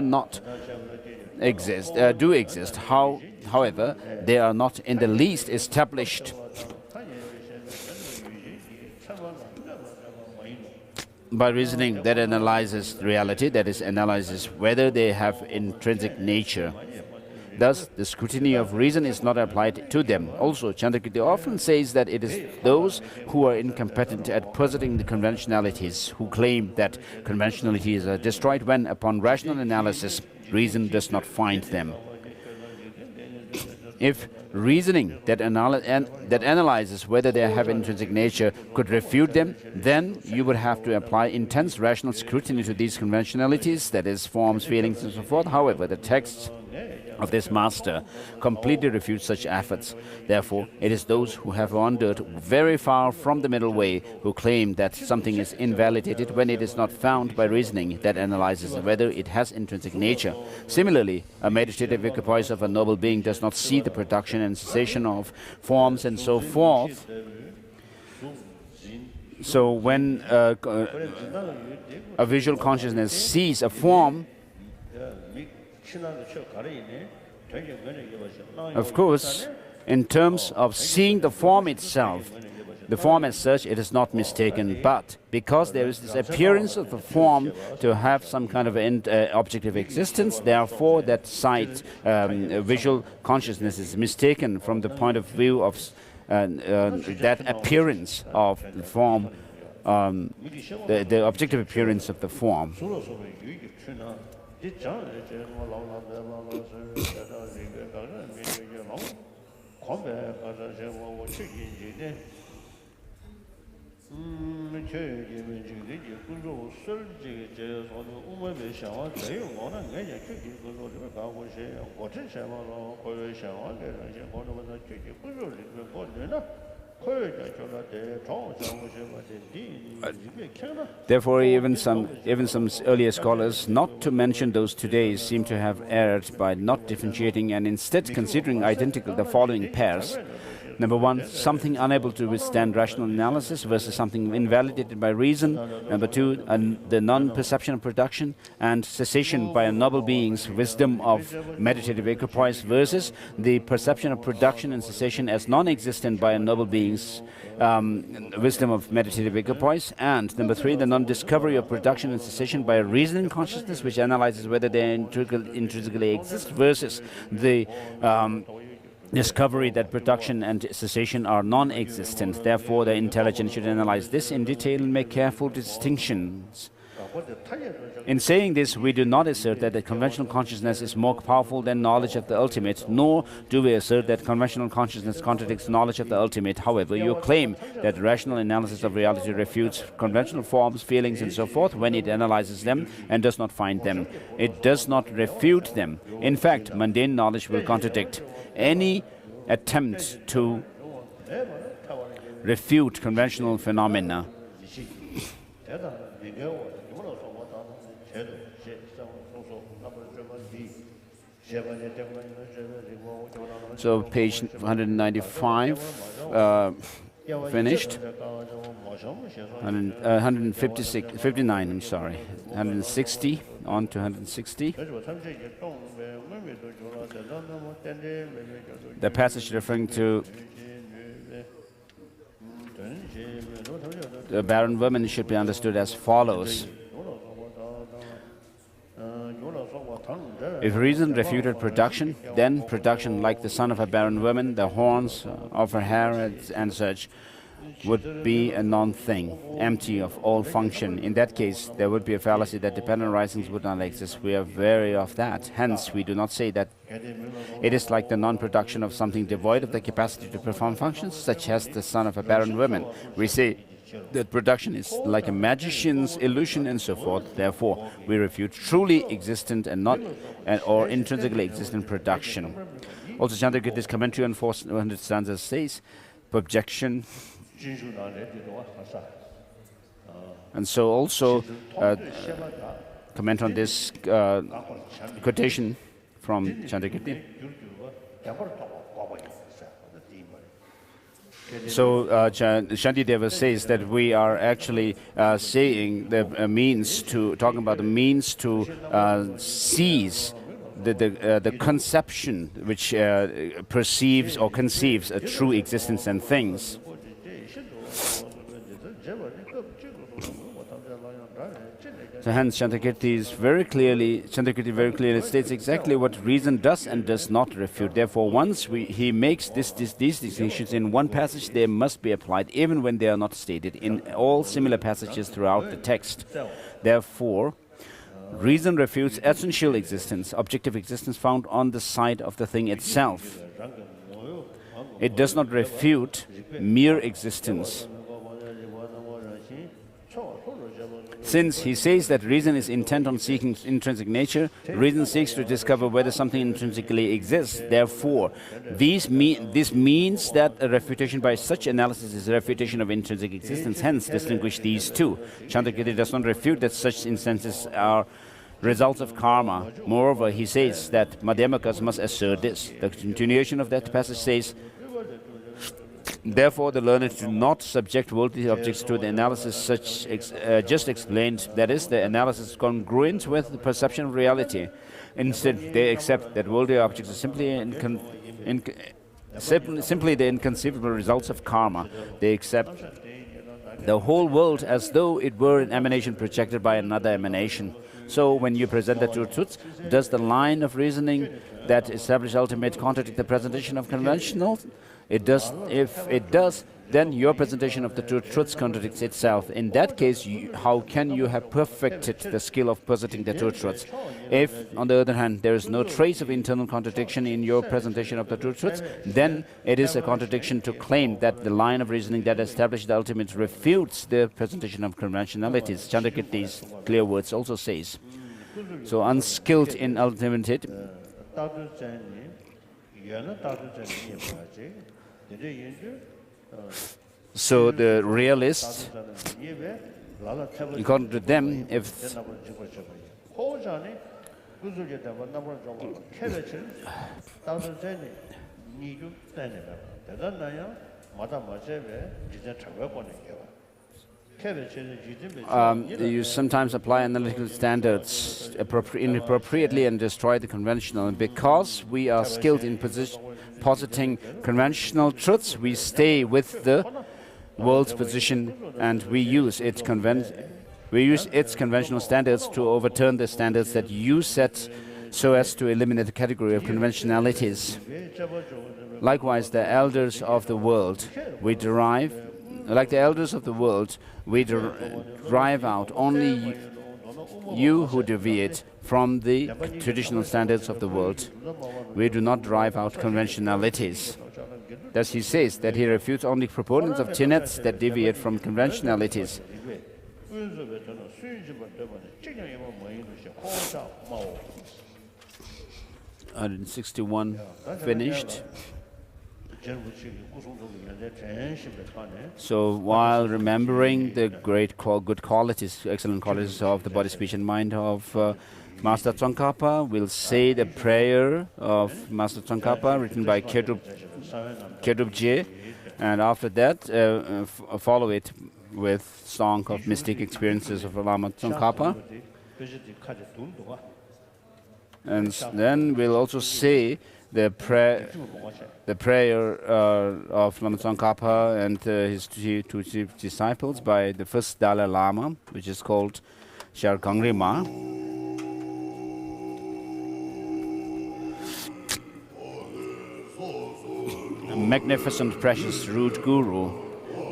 exist. However, they are not in the least established by reasoning that analyzes reality, that is, analyzes whether they have intrinsic nature. Thus, the scrutiny of reason is not applied to them. Also, Chandrakirti often says that it is those who are incompetent at positing the conventionalities who claim that conventionalities are destroyed when, upon rational analysis, reason does not find them. If reasoning that analyzes whether they have intrinsic nature could refute them, then you would have to apply intense rational scrutiny to these conventionalities, that is, forms, feelings, and so forth. However, the texts of this master completely refute such efforts. Therefore, it is those who have wandered very far from the middle way who claim that something is invalidated when it is not found by reasoning that analyzes whether it has intrinsic nature. Similarly, a meditative equipoise of a noble being does not see the production and cessation of forms and so forth. So when a visual consciousness sees a form, of course, in terms of seeing the form itself, the form as such, it is not mistaken, but because there is this appearance of the form to have some kind of objective existence, therefore that sight, visual consciousness is mistaken from the point of view of that appearance of the form, the objective appearance of the form. Therefore, even some earlier scholars, not to mention those today, seem to have erred by not differentiating and instead considering identical the following pairs. Number one, something unable to withstand rational analysis versus something invalidated by reason. Number two, the non-perception of production and cessation by a noble being's wisdom of meditative equipoise versus the perception of production and cessation as non-existent by a noble being's wisdom of meditative equipoise. And number three, the non-discovery of production and cessation by a reasoning consciousness which analyzes whether they intrinsically exist versus the discovery that production and cessation are non-existent. Therefore, the intelligence should analyze this in detail and make careful distinctions. In saying this, we do not assert that the conventional consciousness is more powerful than knowledge of the ultimate, nor do we assert that conventional consciousness contradicts knowledge of the ultimate. However, you claim that rational analysis of reality refutes conventional forms, feelings, and so forth when it analyzes them and does not find them. It does not refute them. In fact, mundane knowledge will contradict any attempt to refute conventional phenomena. So page 195 finished. 59, I'm sorry. 160, on to 160. The passage referring to the barren woman should be understood as follows. If reason refuted production, then production, like the son of a barren woman, the horns of her hair and such, would be a non-thing, empty of all function. In that case, there would be a fallacy that dependent arisings would not exist. We are wary of that. Hence, we do not say that it is like the non-production of something devoid of the capacity to perform functions, such as the son of a barren woman. We say that production is like a magician's illusion and so forth. Therefore, we refute truly existent and not or intrinsically existent production. Also, Chandrakirti's commentary on 400 stanzas says, objection. And so also comment on this quotation from Chandrakirti. So Shantideva says that we are actually saying the means to, talking about the means to seize the conception which perceives or conceives a true existence and things. So hence Chandrakirti very clearly states exactly what reason does and does not refute. Therefore, once he makes these distinctions in one passage, they must be applied even when they are not stated in all similar passages throughout the text. Therefore, reason refutes essential existence, objective existence found on the side of the thing itself. It does not refute mere existence. Since he says that reason is intent on seeking intrinsic nature, reason seeks to discover whether something intrinsically exists. Therefore, this means that a refutation by such analysis is a refutation of intrinsic existence. Hence, distinguish these two. Chandrakirti does not refute that such instances are results of karma. Moreover, he says that Madhyamakas must assert this. The continuation of that passage says, therefore, the learned do not subject worldly objects to the analysis just explained, that is, the analysis congruent with the perception of reality. Instead, they accept that worldly objects are simply the inconceivable results of karma. They accept the whole world as though it were an emanation projected by another emanation. So, when you present the two truths, does the line of reasoning that establish ultimate contradict the presentation of conventional? It does. If it does, then your presentation of the two truths contradicts itself. In that case, how can you have perfected the skill of presenting the two truths? If, on the other hand, there is no trace of internal contradiction in your presentation of the two truths, then it is a contradiction to claim that the line of reasoning that established the ultimate refutes the presentation of conventionalities. Chandrakirti's clear words also says. So, unskilled in ultimate. So the realists, according to them, if you sometimes apply analytical standards inappropriately and destroy the conventional. And because we are skilled in positing conventional truths, we stay with the world's position and we use its conventional standards to overturn the standards that you set so as to eliminate the category of conventionalities. Likewise, the elders of the world, we derive out only you who deviate from the traditional standards of the world. We do not drive out conventionalities. Thus he says that he refutes only proponents of tenets that deviate from conventionalities. 161 finished. So while remembering the good qualities, excellent qualities of the body, speech and mind of Master Tsongkhapa, we'll say the prayer of Master Tsongkhapa written by Kedubje, and after that follow it with song of mystic experiences of Lama Tsongkhapa. And then we'll also say the prayer of Lama Tsongkhapa and his two disciples by the first Dalai Lama, which is called Shar Gangrima. Magnificent, precious root guru,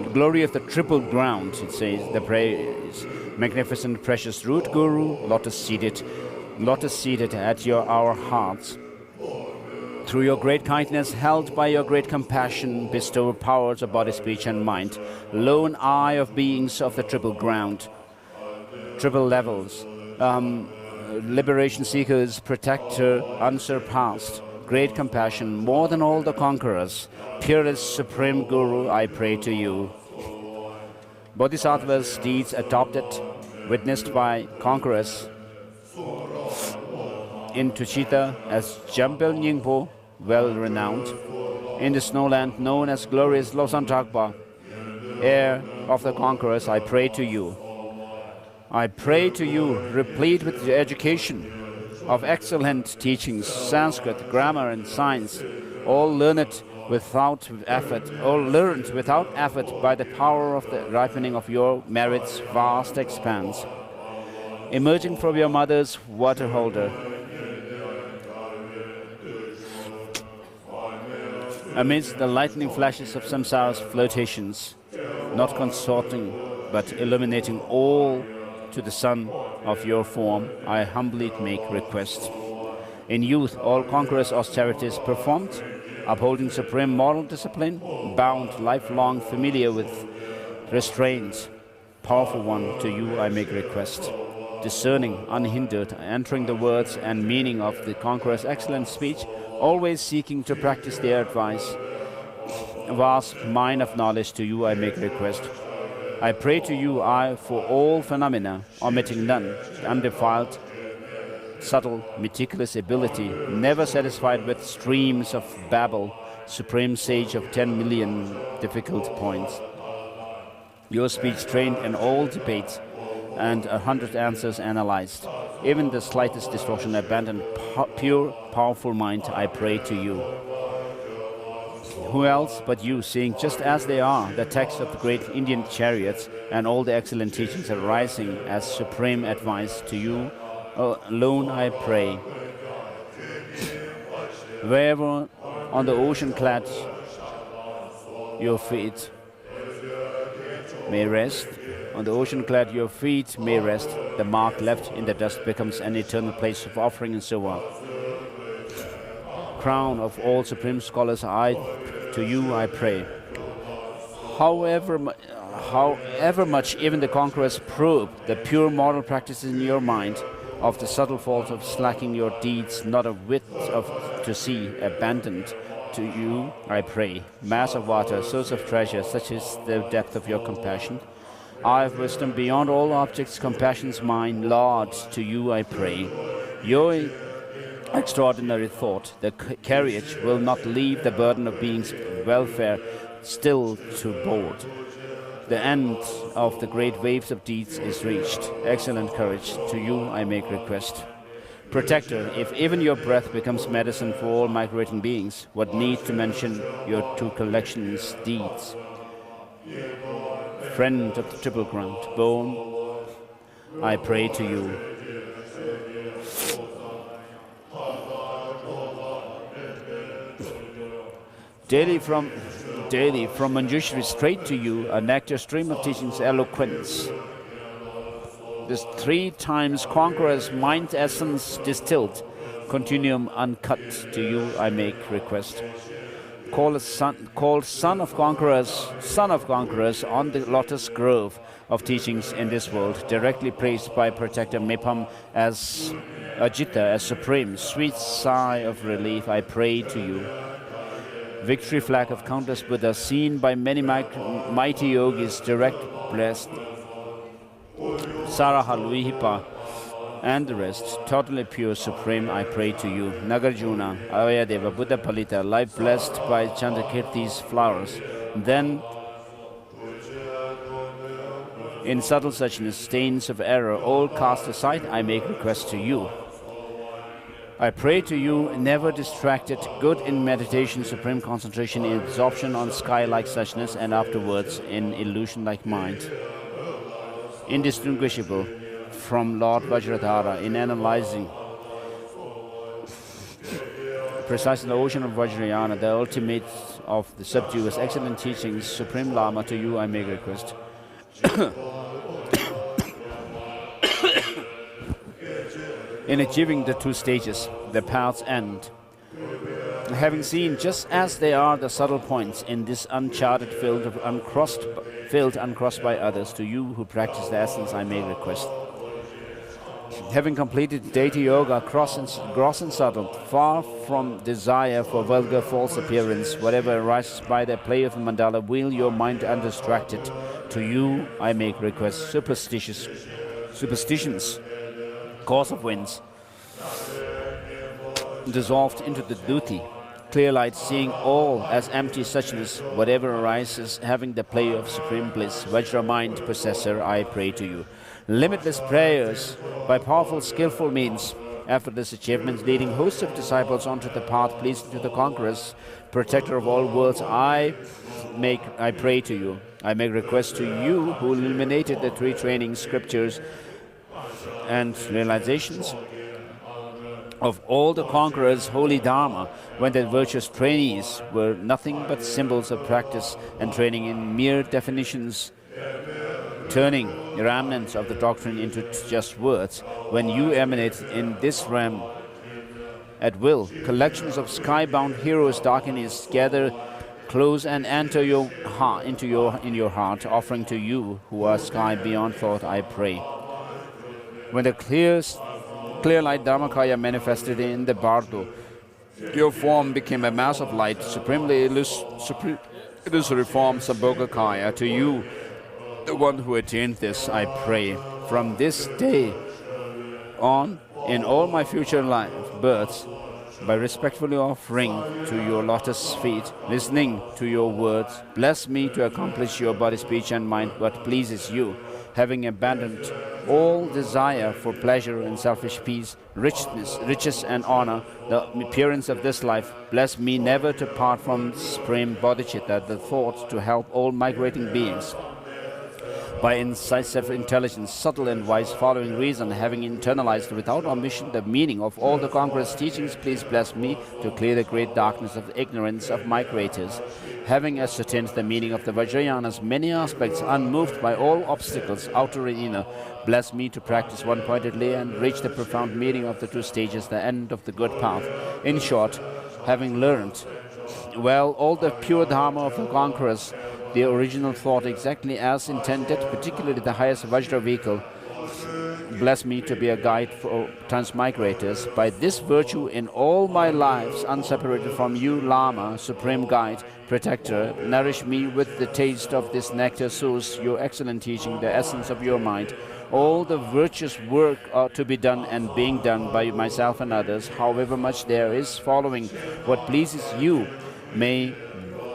the glory of the triple ground, it says, the praise. Magnificent, precious root guru, lotus seated at our hearts. Through your great kindness, held by your great compassion, bestow powers of body, speech, and mind. Lone eye of beings of the triple ground, triple levels, liberation seekers, protector, unsurpassed, great compassion, more than all the conquerors, purest supreme Guru, I pray to you. Bodhisattvas' deeds adopted, witnessed by conquerors in Tuchita as Jangchup Dringpo, well renowned, in the snowland known as glorious Tsongkhapa, heir of the conquerors, I pray to you. I pray to you, replete with the education of excellent teachings, Sanskrit, grammar, and science, all learned without effort, by the power of the ripening of your merits' vast expanse, emerging from your mother's water holder, amidst the lightning flashes of samsara's flotations, not consorting but illuminating all to the sun of your form, I humbly make request. In youth, all conquerors' austerities performed, upholding supreme moral discipline, bound lifelong familiar with restraint. Powerful one, to you I make request. Discerning, unhindered, entering the words and meaning of the conqueror's excellent speech, always seeking to practice their advice. Vast mine of knowledge, to you I make request. I pray to you, I, for all phenomena, omitting none, undefiled, subtle, meticulous ability, never satisfied with streams of babble, supreme sage of 10 million difficult points. Your speech trained in all debates and 100 answers analyzed. Even the slightest distortion abandoned, pure, powerful mind, I pray to you. Who else but you, seeing just as they are the text of the great Indian chariots and all the excellent teachings arising as supreme advice, to you alone I pray. Wherever on the ocean clad your feet may rest, on the ocean clad your feet may rest, the mark left in the dust becomes an eternal place of offering, and so on. Crown of all supreme scholars, to you I pray. However much even the conquerors probe the pure moral practices in your mind, of the subtle fault of slacking your deeds, not a whit to see abandoned, to you I pray. Mass of water, source of treasure, such is the depth of your compassion. Eye of wisdom beyond all objects, compassion's mine, Lord, to you I pray. Your extraordinary thought, the carriage will not leave the burden of being's welfare still to board. The end of the great waves of deeds is reached. Excellent courage, to you I make request. Protector, if even your breath becomes medicine for all migrating beings, what need to mention your two collections' deeds? Friend of the triple ground, bone, I pray to you. Daily from Manjushri straight to you, a nectar stream of teachings, eloquence. This 3 times conqueror's mind essence distilled, continuum uncut, to you I make request. Called son of conquerors on the lotus grove of teachings in this world, directly praised by protector Mepam as Ajita, as supreme, sweet sigh of relief, I pray to you. Victory flag of countless Buddhas, seen by many mighty yogis, direct blessed, Saraha Luihipa, and the rest, totally pure, supreme, I pray to you. Nagarjuna, Avayadeva, Buddha Palita, life blessed by Chandrakirti's flowers. Then, in subtle suchness, stains of error, all cast aside, I make request to you. I pray to you, never distracted, good in meditation, supreme concentration, in absorption on sky-like suchness, and afterwards in illusion-like mind. Indistinguishable from Lord Vajradhara in analyzing precise in the ocean of Vajrayana, the ultimate of the subduous excellent teachings, Supreme Lama, to you I make request. In achieving the 2 stages, the path's end, Having seen just as they are the subtle points in this uncharted field uncrossed by others, to you who practice the essence I make request. Having completed deity yoga, gross and subtle, far from desire for vulgar false appearance, whatever arises by the play of the mandala, will your mind undistracted. To you I make request. Superstitions, cause of winds, dissolved into the duty. Clear light, seeing all as empty suchness, whatever arises, having the play of supreme bliss. Vajra mind possessor, I pray to you. Limitless prayers by powerful, skillful means. After this achievement, leading hosts of disciples onto the path pleasing to the conquerors, protector of all worlds, I pray to you. I make request to you who illuminated the three training scriptures and realizations of all the conquerors' holy dharma, when the virtuous trainees were nothing but symbols of practice and training in mere definitions, turning remnants of the doctrine into just words. When you emanate in this realm at will, collections of sky-bound heroes darkness gather close and enter your heart, in your heart, offering to you who are sky beyond thought, I pray. When the clear light Dharmakaya manifested in the bardo, your form became a mass of light, supremely illusory form Sambhogakaya. To you, the one who attained this, I pray. From this day on, in all my future births, by respectfully offering to your lotus feet, listening to your words, bless me to accomplish your body, speech and mind what pleases you, having abandoned all desire for pleasure and selfish peace, riches and honor, the appearance of this life. Bless me never to part from supreme bodhicitta, the thought to help all migrating beings. By incisive intelligence, subtle and wise, following reason, having internalized without omission the meaning of all the conqueror's teachings, please bless me to clear the great darkness of the ignorance of migrators. Having ascertained the meaning of the Vajrayana's many aspects, unmoved by all obstacles, outer and inner, bless me to practice one-pointedly and reach the profound meaning of the two stages, the end of the good path. In short, having learned well all the pure dharma of the conquerors, the original thought exactly as intended, particularly the highest Vajra vehicle, bless me to be a guide for transmigrators. By this virtue in all my lives, unseparated from you, Lama, supreme guide, protector, nourish me with the taste of this nectar source, your excellent teaching, the essence of your mind. All the virtuous work are to be done and being done by myself and others, however much there is, following what pleases you, may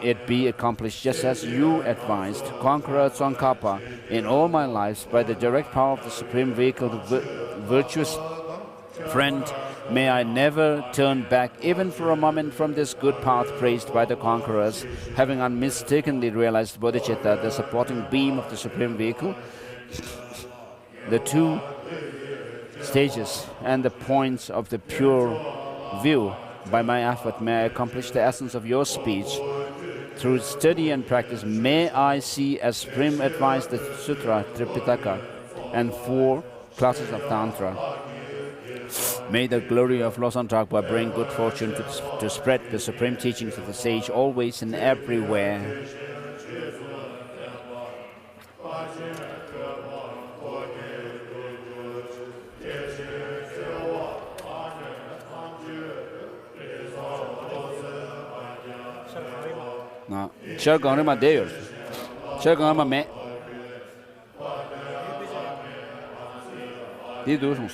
it be accomplished just as you advised. Conqueror Tsongkhapa, in all my lives, by the direct power of the supreme vehicle, the virtuous friend, may I never turn back even for a moment from this good path praised by the conquerors, having unmistakenly realized bodhicitta, the supporting beam of the supreme vehicle, the two stages and the points of the pure view. By my effort may I accomplish the essence of your speech. Through study and practice, may I see as supreme advice the Sutra, Tripitaka, and 4 classes of Tantra. May the glory of Losang Dragpa bring good fortune to spread the supreme teachings of the sage always and everywhere. Chớ còn nếu mà đều chớ còn mà mẹ đi đủ không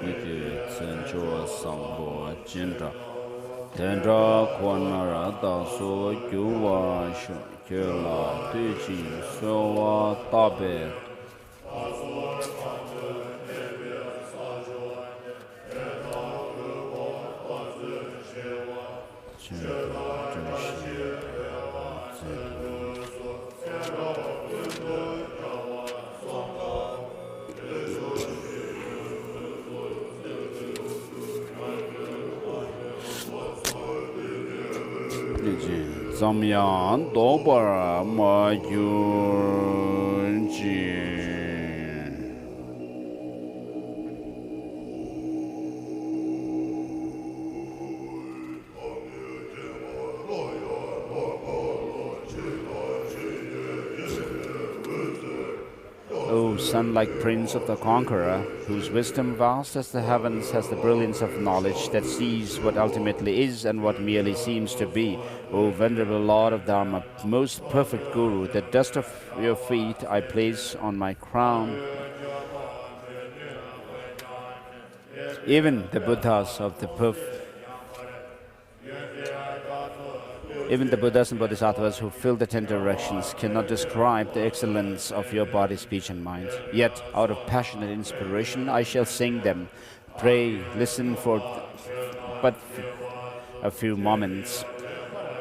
이게 전조 상보 진짜 전조 권나라 다소 교와 교라 되지 소와 답에 Samyan Dobara Majunji sun-like prince of the conqueror, whose wisdom vast as the heavens has the brilliance of knowledge that sees what ultimately is and what merely seems to be. O venerable Lord of Dharma, most perfect Guru, the dust of your feet I place on my crown. Even the Buddhas of the Even the Buddhas and Bodhisattvas who fill the 10 directions cannot describe the excellence of your body, speech and mind. Yet, out of passionate inspiration, I shall sing them. Pray, listen for but a few moments.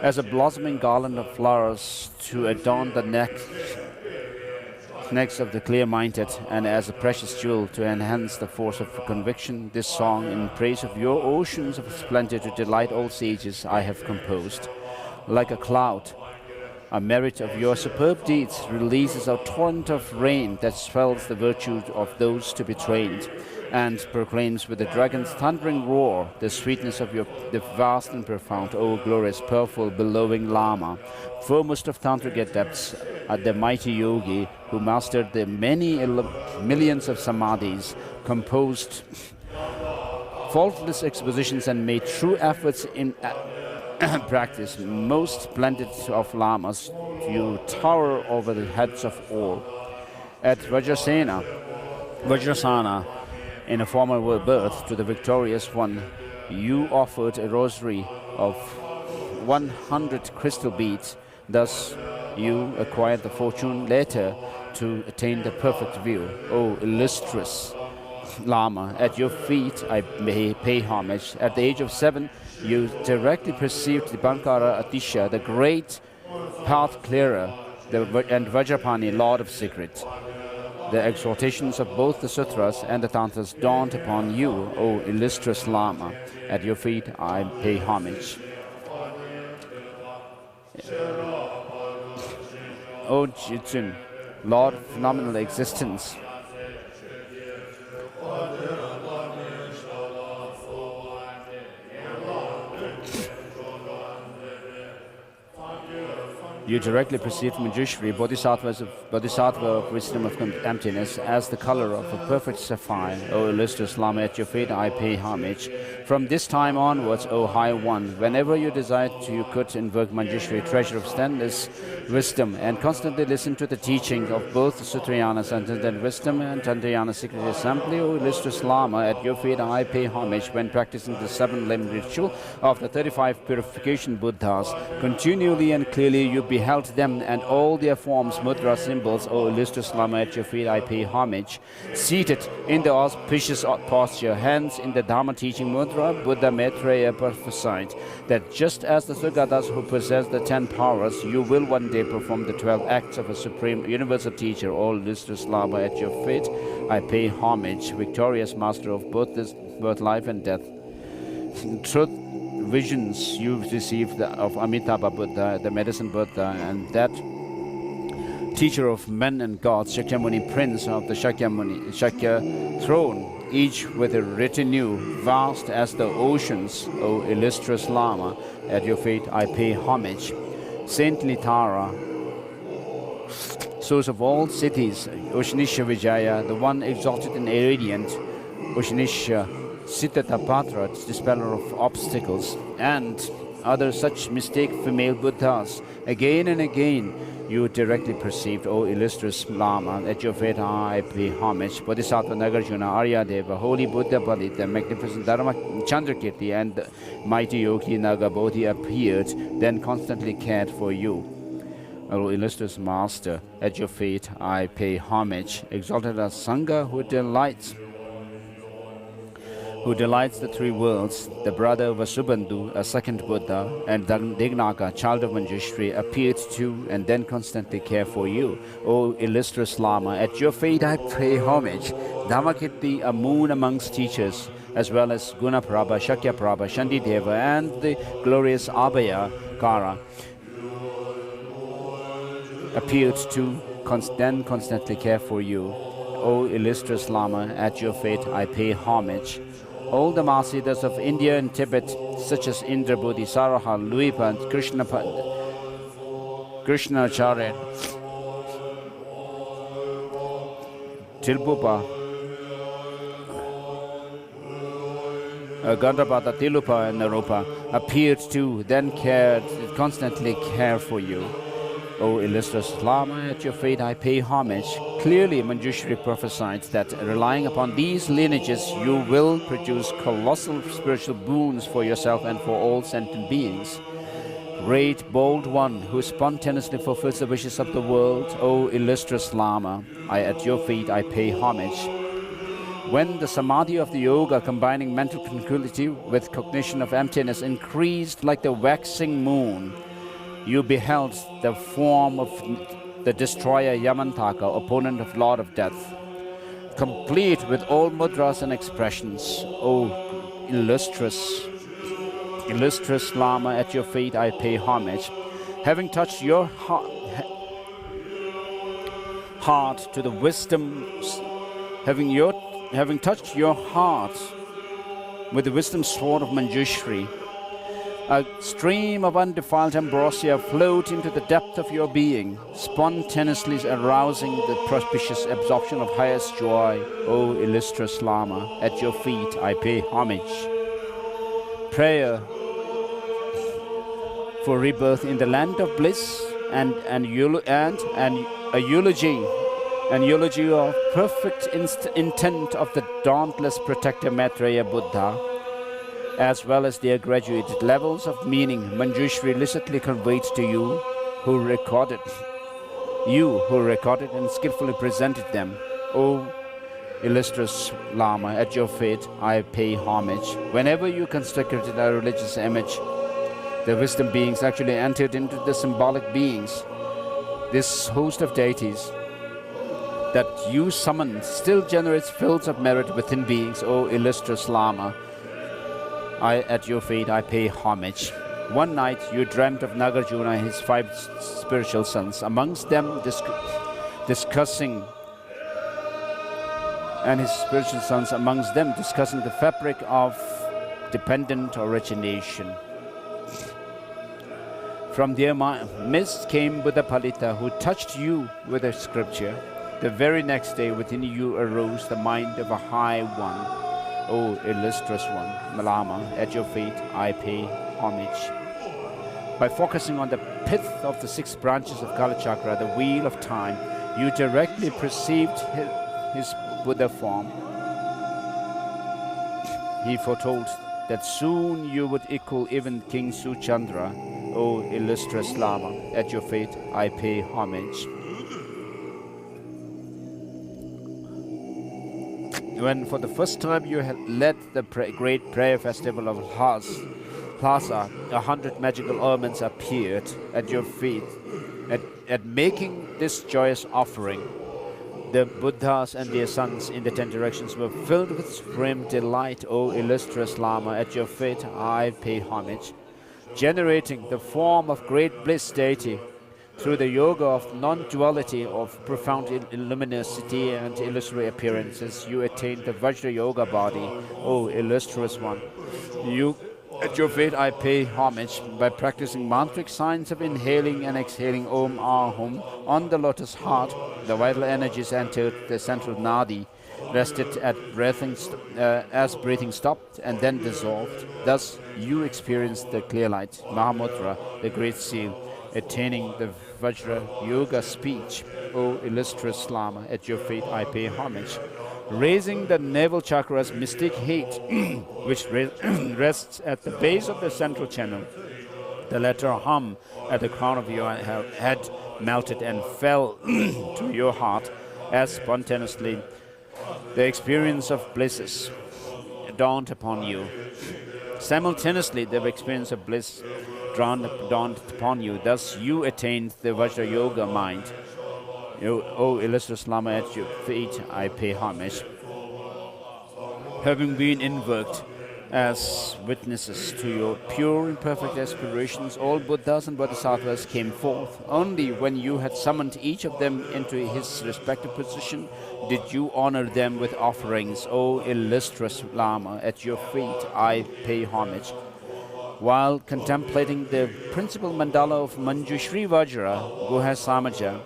As a blossoming garland of flowers to adorn the necks of the clear-minded, and as a precious jewel to enhance the force of conviction, this song in praise of your oceans of splendor to delight all sages I have composed. Like a cloud, a merit of your superb deeds releases a torrent of rain that swells the virtue of those to be trained, and proclaims with the dragon's thundering roar the sweetness of the vast and profound, O glorious, powerful, bellowing Lama, foremost of tantric adepts, the mighty yogi who mastered the many millions of samadhis, composed faultless expositions and made true efforts in practice. Most splendid of lamas, you tower over the heads of all. At Vajrasana, in a former birth to the victorious one, you offered a rosary of 100 crystal beads. Thus, you acquired the fortune later to attain the perfect view. O illustrious Lama, at your feet I may pay homage. At the age of 7, you directly perceived the Bankara Atisha, the great path clearer, and Vajrapani, Lord of Secret. The exaltations of both the sutras and the tantras dawned upon you, O illustrious Lama. At your feet I pay homage. O Jitsun, Lord of phenomenal existence, you directly perceived Manjushri, Bodhisattva of wisdom of emptiness, as the color of a perfect sapphire. O illustrious Lama, at your feet I pay homage. From this time onwards, O High One, whenever you desired to, you could invoke Manjushri, treasure of endless wisdom, and constantly listen to the teaching of both the Sutrayanas and wisdom and Tantrayana secret assembly. O illustrious Lama, at your feet I pay homage when practicing the 7-limb ritual of the 35 purification Buddhas. Continually and clearly you beheld them and all their forms, mudra symbols. O illustrious Lama, at your feet I pay homage. Seated in the auspicious posture, hands in the Dharma teaching mudra, Buddha Maitreya prophesied that just as the Sugata's who possess the 10 powers, you will one day perform the 12 acts of a supreme universal teacher. O illustrious Lama, at your feet I pay homage. Victorious master of both life and death. Truth visions you've received of Amitabha Buddha, the medicine Buddha, and that teacher of men and gods, Shakyamuni, prince of the Shakya throne, each with a retinue vast as the oceans. O illustrious Lama, at your feet I pay homage. Saintly Tara, source of all cities, Oshanisha Vijaya, the one exalted and radiant, Oshanisha Siddhatapatra, dispeller of obstacles, and other such mistake female Buddhas. Again and again you directly perceived, O illustrious Lama, at your feet I pay homage. Bodhisattva Nagarjuna, Aryadeva, Holy Buddha Bali, the magnificent Dharma Chandrakirti, and the mighty Yogi Nagabodhi appeared, then constantly cared for you. O illustrious Master, at your feet I pay homage. Exalted as Sangha who delights the 3 worlds, the brother of Vasubandhu, a second Buddha, and Dignaka, child of Manjushri, appeared to and then constantly care for you. O illustrious Lama, at your feet I pay homage. Dhammakirti, a moon amongst teachers, as well as Gunaprabha, Shakyaprabha, Shandideva, and the glorious Abhaya Kara, appeared to then constantly care for you. O illustrious Lama, at your feet I pay homage. All the Mahasiddhas of India and Tibet, such as Indra Bodhi, Saraha, Luipa, and Krishnacharya, Tilbupa, Gandrapada, Tilupa, and Naropa appeared to, then constantly care for you. O illustrious Lama, at your feet I pay homage. Clearly, Manjushri prophesied that relying upon these lineages, you will produce colossal spiritual boons for yourself and for all sentient beings. Great, bold one who spontaneously fulfills the wishes of the world, O illustrious Lama, at your feet I pay homage. When the samadhi of the yoga combining mental tranquility with cognition of emptiness increased like the waxing moon, you beheld the form of the destroyer Yamantaka, opponent of Lord of Death, complete with all mudras and expressions. O illustrious Lama, at your feet I pay homage. Having touched your heart to the wisdom, having touched your heart with the wisdom sword of Manjushri, a stream of undefiled ambrosia flowed into the depth of your being, spontaneously arousing the propitious absorption of highest joy. O illustrious Lama, at your feet I pay homage. Prayer for rebirth in the land of bliss and a eulogy of perfect intent of the dauntless protector Maitreya Buddha, as well as their graduated levels of meaning Manjushri illicitly conveyed to you who recorded and skillfully presented them. O illustrious Lama, at your feet I pay homage. Whenever you constructed a religious image, the wisdom beings actually entered into the symbolic beings. This host of deities that you summoned still generates fields of merit within beings. O illustrious Lama, at your feet I pay homage. One night you dreamt of Nagarjuna and his 5 spiritual sons, amongst them discussing the fabric of dependent origination. From their midst came Buddha Palita, who touched you with a scripture. The very next day within you arose the mind of a high one. O illustrious one, Lama, at your feet I pay homage. By focusing on the pith of the 6 branches of Kala Chakra, the wheel of time, you directly perceived his Buddha form. He foretold that soon you would equal even King Suchandra. O illustrious Lama, at your feet I pay homage. When for the first time you had led the great prayer festival of Lhasa, 100 magical ornaments appeared at your feet. At making this joyous offering, the Buddhas and their sons in the 10 directions were filled with supreme delight. O illustrious Lama, at your feet I pay homage. Generating the form of great bliss deity, through the yoga of non-duality, of profound luminosity and illusory appearances, you attained the Vajra Yoga body. O illustrious one, at your feet I pay homage. By practicing mantric signs of inhaling and exhaling Om Ahum on the lotus heart, the vital energies entered the central nadi, rested at as breathing stopped and then dissolved. Thus you experienced the clear light, Mahamudra, the great seal, attaining the Vajra Yoga speech. O illustrious Lama, at your feet I pay homage. Raising the navel chakra's mystic heat, which rests at the base of the central channel, the letter Hum at the crown of your head melted and fell to your heart as spontaneously the experience of blisses dawned upon you. Simultaneously, the experience of bliss dawned upon you. Thus, you attained the Vajra Yoga mind. O illustrious Lama, at your feet I pay homage. Having been invoked as witnesses to your pure and perfect aspirations, all Buddhas and Bodhisattvas came forth. Only when you had summoned each of them into his respective position did you honor them with offerings. O illustrious Lama, at your feet I pay homage. While contemplating the principal mandala of Manjushri Vajra, Guha Samaja,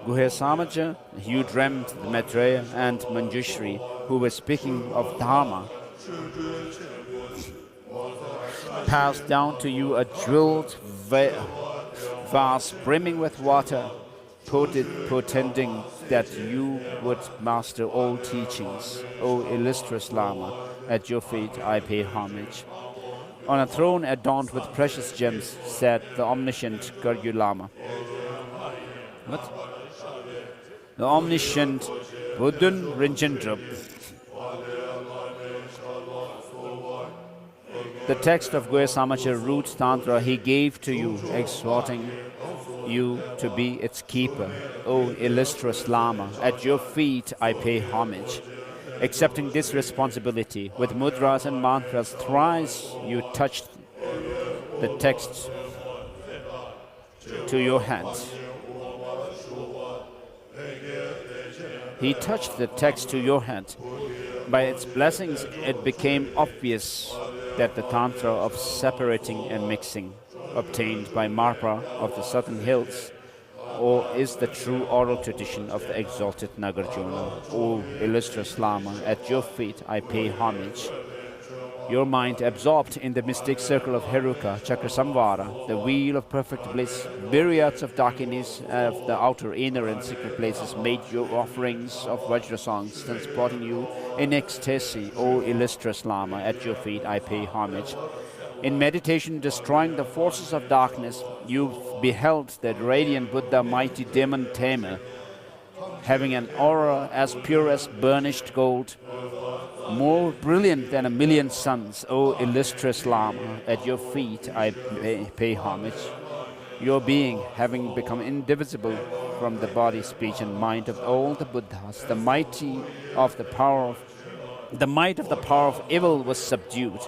Guhe Samaja, you dreamt the Maitreya and Manjushri, who were speaking of Dharma, passed down to you a jeweled vase brimming with water, portending that you would master all teachings. O illustrious Lama, at your feet I pay homage. On a throne adorned with precious gems sat the omniscient Gradual Lama. What? The omniscient Buddhan Rinjendrup. The text of Guhe Samaja root Tantra he gave to you, exhorting you to be its keeper. O illustrious Lama, at your feet I pay homage. Accepting this responsibility, with mudras and mantras, thrice you touched the text to your hand. He touched the text to your hand. By its blessings, it became obvious that the Tantra of separating and mixing, obtained by Marpa of the southern hills, or is the true oral tradition of the exalted Nagarjuna. O illustrious Lama, at your feet I pay homage. Your mind absorbed in the mystic circle of Heruka, Chakrasamvara, the wheel of perfect bliss, myriads of dakinis of the outer, inner and secret places made your offerings of Vajra songs, transporting you in ecstasy. O illustrious Lama, at your feet I pay homage. In meditation, destroying the forces of darkness, you beheld that radiant Buddha, mighty demon tamer, having an aura as pure as burnished gold, more brilliant than a million suns. O illustrious Lama, at your feet I pay homage. Your being, having become indivisible from the body, speech and mind of all the Buddhas, the might of the power of evil was subdued,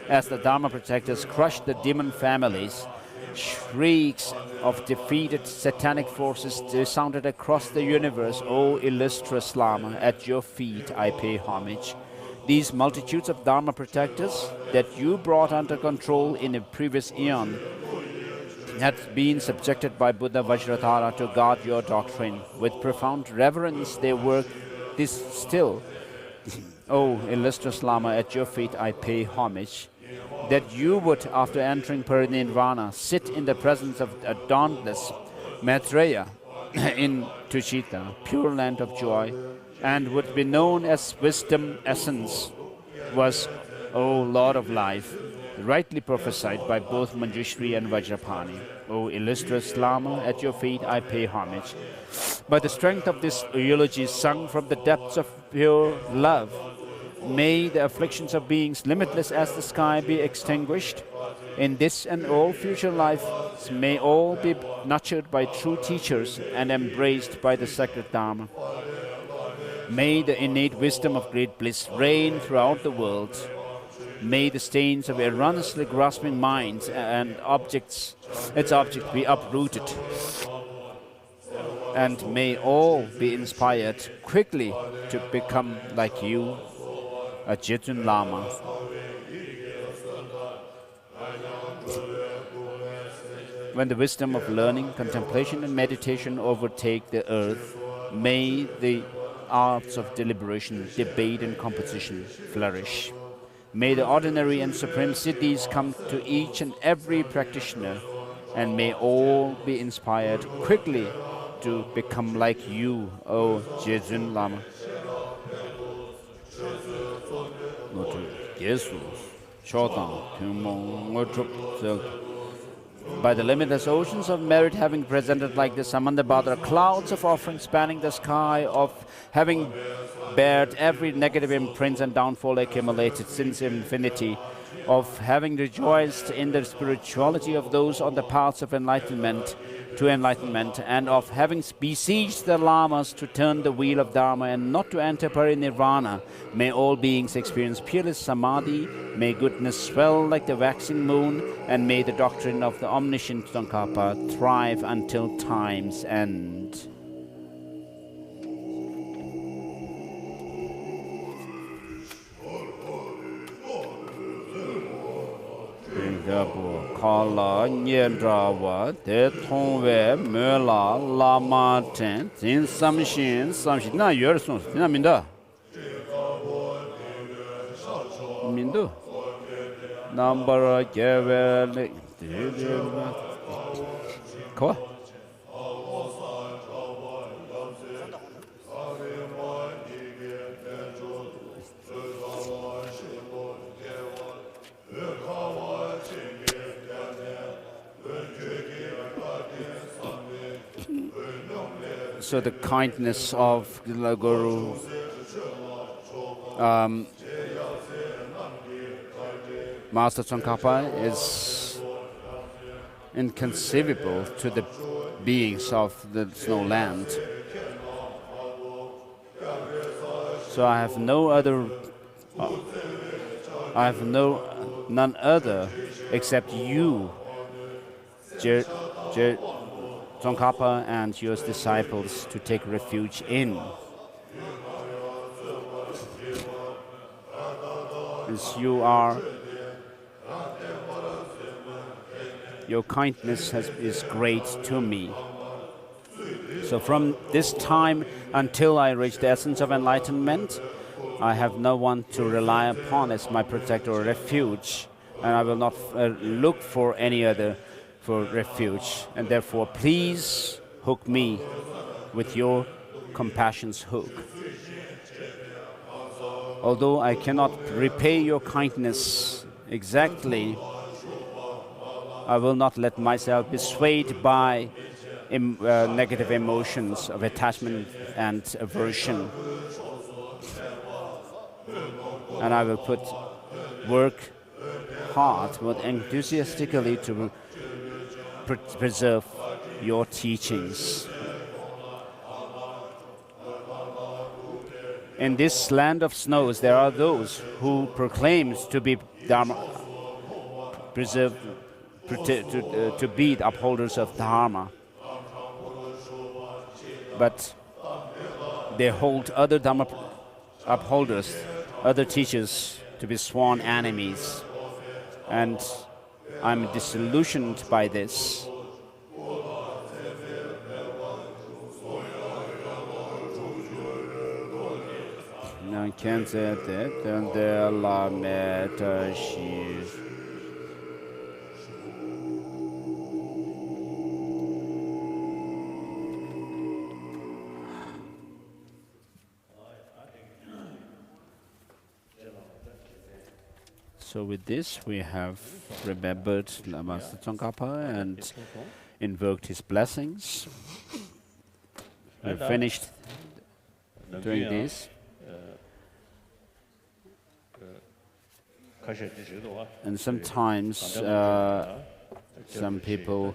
as the Dharma protectors crushed the demon families. Shrieks of defeated satanic forces resounded across the universe. O illustrious Lama, at your feet I pay homage. These multitudes of Dharma protectors that you brought under control in a previous eon had been subjected by Buddha Vajradhara to guard your doctrine. With profound reverence they work this still. O illustrious Lama, at your feet I pay homage. That you would, after entering Parinirvana, sit in the presence of a dauntless Maitreya in Tushita, pure land of joy, and would be known as wisdom essence, was, O Lord of life, rightly prophesied by both Manjushri and Vajrapani. O illustrious Lama, at your feet I pay homage. By the strength of this eulogy sung from the depths of pure love, may the afflictions of beings limitless as the sky be extinguished. In this and all future lives, may all be nurtured by true teachers and embraced by the sacred Dharma. May the innate wisdom of great bliss reign throughout the world. May the stains of erroneously grasping minds and its object be uprooted. And may all be inspired quickly to become like you, a Jetun Lama. When the wisdom of learning, contemplation and meditation overtake the earth, may the arts of deliberation, debate and composition flourish. May the ordinary and supreme siddhis come to each and every practitioner, and may all be inspired quickly to become like you, O Jetun Lama. By the limitless oceans of merit having presented like the Samandabhadra, clouds of offering spanning the sky, of having bared every negative imprint and downfall accumulated since infinity, of having rejoiced in the spirituality of those on the paths of enlightenment to enlightenment, and of having besieged the lamas to turn the wheel of Dharma and not to enter parinirvana, may all beings experience peerless samadhi, may goodness swell like the waxing moon, and may the doctrine of the omniscient Tsongkhapa thrive until time's end. Drepung Kala Nyedrawa De Tongwe Mela Lama Ten Zin Samshin Samshin Na Yer Song Na Minda Mindu Number Gevel Ko So the kindness of the Guru Master Tsongkhapa is inconceivable to the beings of the snow land. So I have no other none other except you, Tsongkhapa and your disciples, to take refuge in. As you are, your kindness is great to me. So from this time until I reach the essence of enlightenment, I have no one to rely upon as my protector or refuge, and I will not look for any other for refuge. And therefore, please hook me with your compassion's hook. Although I cannot repay your kindness exactly, I will not let myself be swayed by negative emotions of attachment and aversion. And I will work hard, but enthusiastically to preserve your teachings. In this land of snows, there are those who proclaim to be Dharma, to be the upholders of Dharma. But they hold other Dharma upholders, other teachers, to be sworn enemies. And I'm disillusioned by this. So with this, we have remembered Master Tsongkhapa and invoked his blessings. We've finished doing this. And sometimes some people,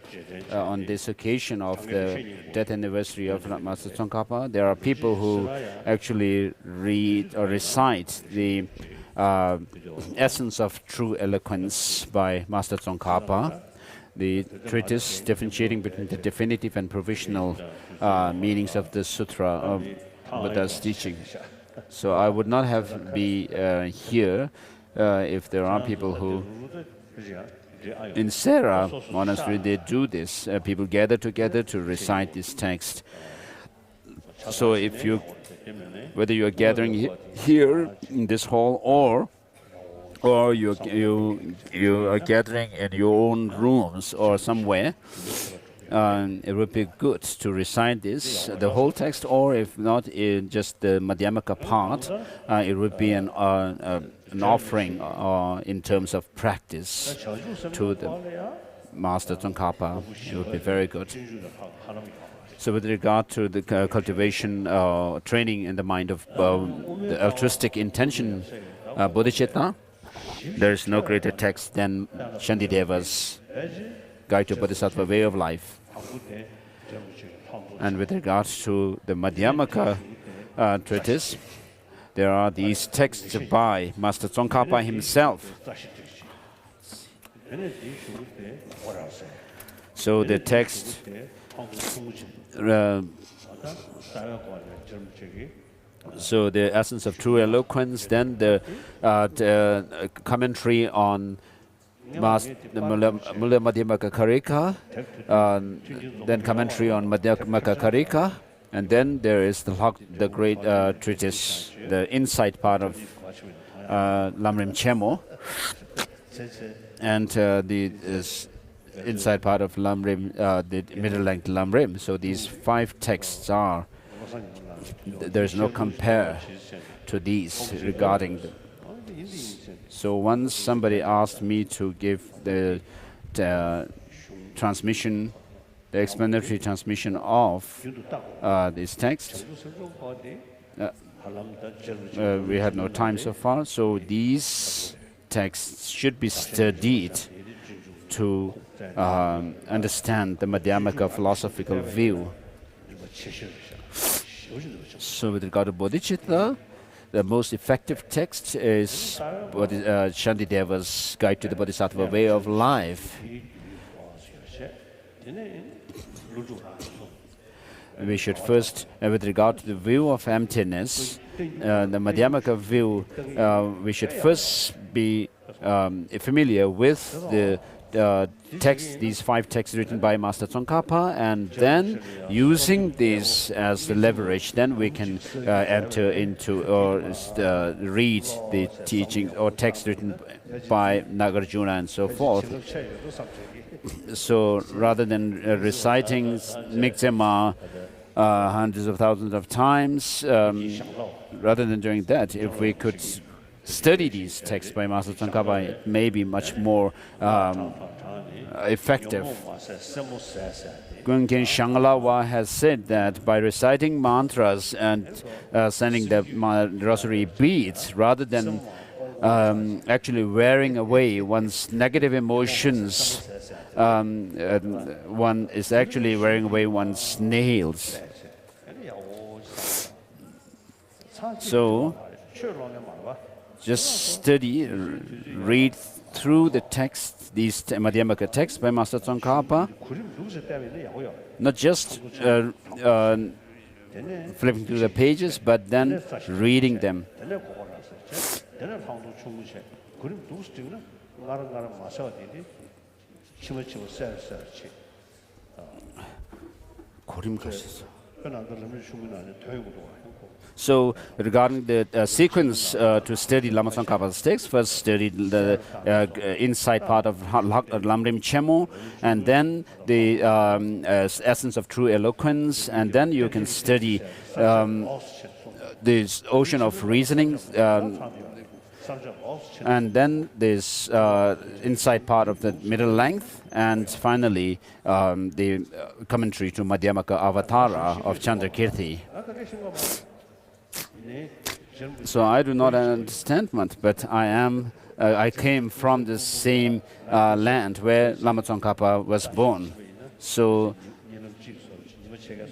on this occasion of the death anniversary of Master Tsongkhapa, there are people who actually read or recite the Essence of True Eloquence by Master Tsongkhapa, the treatise differentiating between the definitive and provisional meanings of the sutra of Buddha's teaching. So I would not have be here if there are people who, in Sera Monastery, they do this. People gather together to recite this text. So if you, whether you are gathering here in this hall or you are gathering in your own rooms or somewhere, it would be good to recite this, the whole text, or if not, in just the Madhyamaka part, it would be an offering in terms of practice to the Master Tsongkhapa. It would be very good. So with regard to the cultivation, training in the mind of the altruistic intention, bodhicitta, there is no greater text than Shantideva's Guide to Bodhisattva Way of Life. And with regards to the Madhyamaka treatise, there are these texts by Master Tsongkhapa himself. So the text, so the Essence of True Eloquence, then the commentary on Mula Madhyamaka Karika, then commentary on Madhyamaka Karika, and then there is the great treatise, the insight part of Lamrim Chenmo, and the inside part of Lamrim, the middle-length Lamrim. So these 5 texts are, there's no compare to these regarding them. So once somebody asked me to give the transmission, the explanatory transmission of this text, we had no time so far, so these texts should be studied to understand the Madhyamaka philosophical view. So with regard to bodhicitta, the most effective text is Shantideva's Guide to the Bodhisattva Way of Life. We should first, with regard to the view of emptiness, the Madhyamaka view, we should first be familiar with the text, these 5 texts written by Master Tsongkhapa, and then using these as the leverage, then we can enter into or read the teachings or text written by Nagarjuna and so forth. So rather than reciting Mikzema hundreds of thousands of times, rather than doing that, if we could study these texts by Master Tsongkhapa, it may be much more effective. Gunken Shanglawa has said that by reciting mantras and sending the rosary beads, rather than actually wearing away one's negative emotions, one is actually wearing away one's nails. So just study, read through the text, these Madhyamaka texts by Master Tsongkhapa, not just flipping through the pages, but then reading them. So, regarding the sequence to study Lama Tsongkhapa's text, first study the inside part of Lamrim Chenmo, and then the essence of true eloquence, and then you can study this ocean of reasoning, and then this inside part of the middle length, and finally the commentary to Madhyamaka Avatara of Chandrakirti. So I do not understand much, but I came from the same land where Lama Tsongkhapa was born. So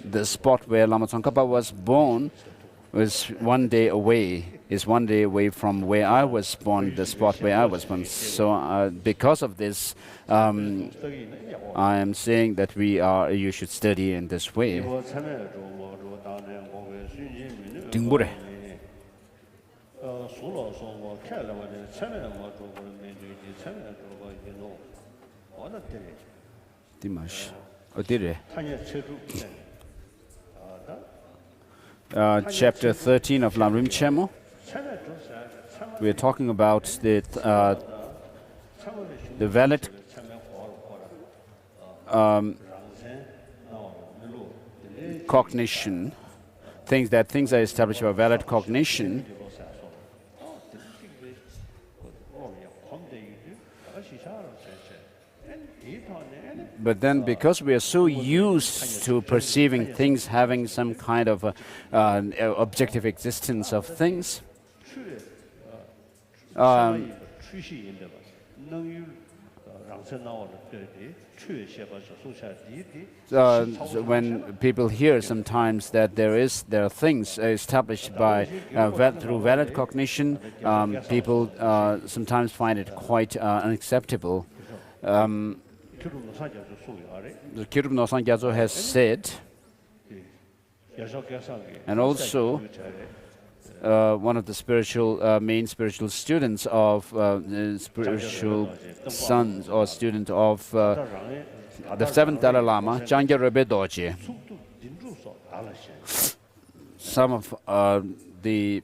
the spot where Lama Tsongkhapa was born was one day away from where I was born, the spot where I was born. So because of this, I am saying that you should study in this way. Chapter 13 of Lamrim Chenmo. We are talking about the valid cognition, things are established by valid cognition. But then, because we are so used to perceiving things having some kind of objective existence of things, so when people hear sometimes that there are things established by through valid cognition, people sometimes find it quite unacceptable. The Kyrup Nosan Gyatso has said, and also one of the main spiritual students of spiritual sons or student of the seventh Dalai Lama, Jangchup Lamdron. Some of the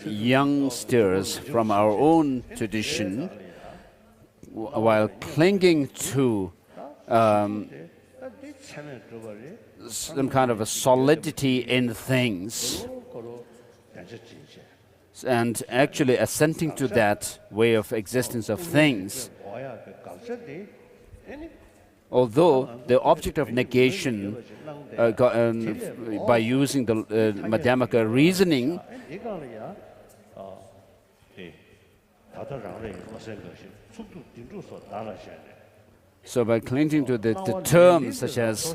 youngsters from our own tradition, while clinging to some kind of a solidity in things, and actually assenting to that way of existence of things, although the object of negation, by using the Madhyamaka reasoning, so by clinging to the terms such as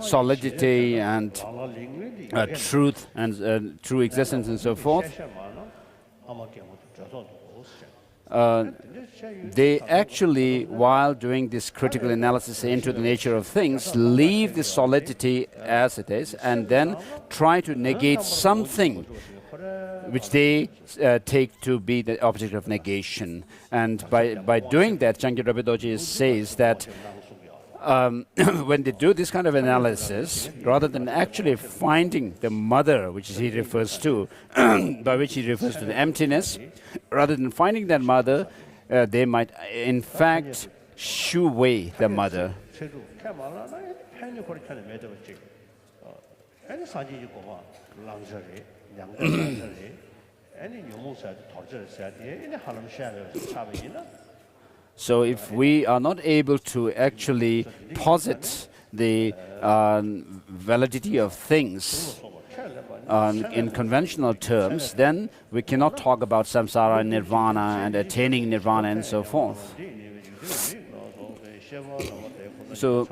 solidity and truth and true existence and so forth, they actually, while doing this critical analysis into the nature of things, leave the solidity as it is and then try to negate something which they take to be the object of negation. And by doing that, Jangchup Lamdron says that when they do this kind of analysis, rather than actually finding the mother, which he refers to, by which he refers to the emptiness, rather than finding that mother, they might in fact shoo away the mother. So if we are not able to actually posit the validity of things in conventional terms, then we cannot talk about samsara, nirvana, and attaining nirvana and so forth. So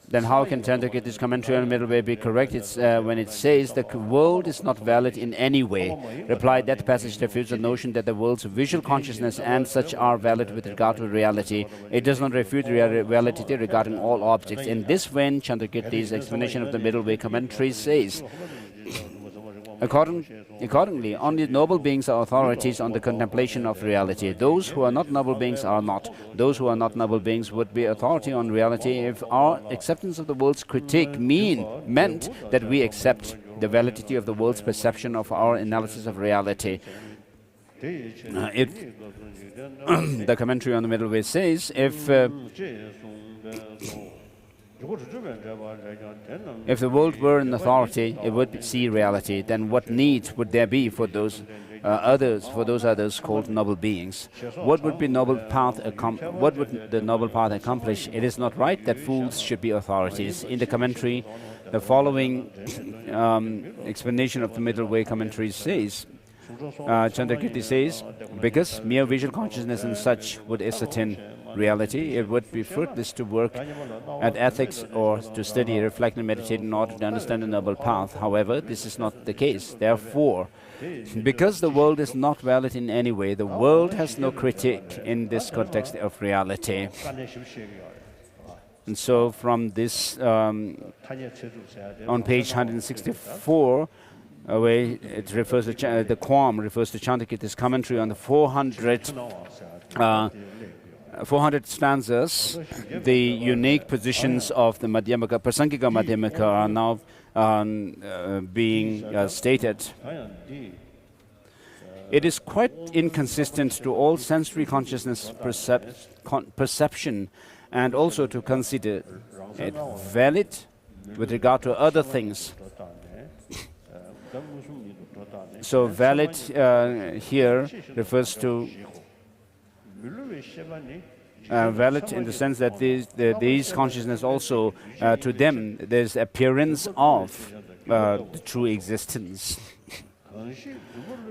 then how can Chandrakirti's commentary on the middle way be correct? It's when it says the world is not valid in any way. Reply, that passage refutes the notion that the world's visual consciousness and such are valid with regard to reality. It does not refute reality regarding all objects. In this vein, Chandrakirti's explanation of the middle way commentary says, Accordingly, only noble beings are authorities on the contemplation of reality. Those who are not noble beings are not. Those who are not noble beings would be authority on reality if our acceptance of the world's critique meant that we accept the validity of the world's perception of our analysis of reality. The commentary on the middle way says, if the world were an authority, it would see reality. Then what need would there be for those others called noble beings? What would the noble path accomplish? It is not right that fools should be authorities. In the commentary, the following explanation of the middle way commentary says, Chandrakirti says, because mere visual consciousness and such would ascertain reality, it would be fruitless to work at ethics or to study, reflect and meditate in order to understand the noble path. However, this is not the case. Therefore, because the world is not valid in any way, the world has no critique in this context of reality. And so from this, on page 164, where it refers to the Quam refers to Chandrakirti's commentary on the 400 stanzas, the unique positions of the Madhyamaka, Prasangika Madhyamaka are now being stated. It is quite inconsistent to all sensory consciousness perception and also to consider it valid with regard to other things. So valid here refers to valid in the sense that these consciousness also, to them, there's appearance of the true existence.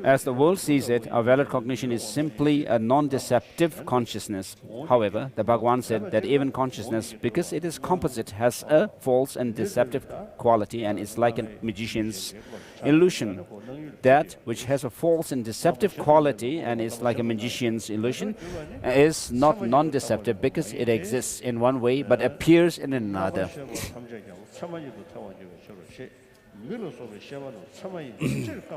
As the world sees it, a valid cognition is simply a non-deceptive consciousness. However, the Bhagavan said that even consciousness, because it is composite, has a false and deceptive quality and is like a magician's illusion. That which has a false and deceptive quality and is like a magician's illusion is not non-deceptive because it exists in one way but appears in another.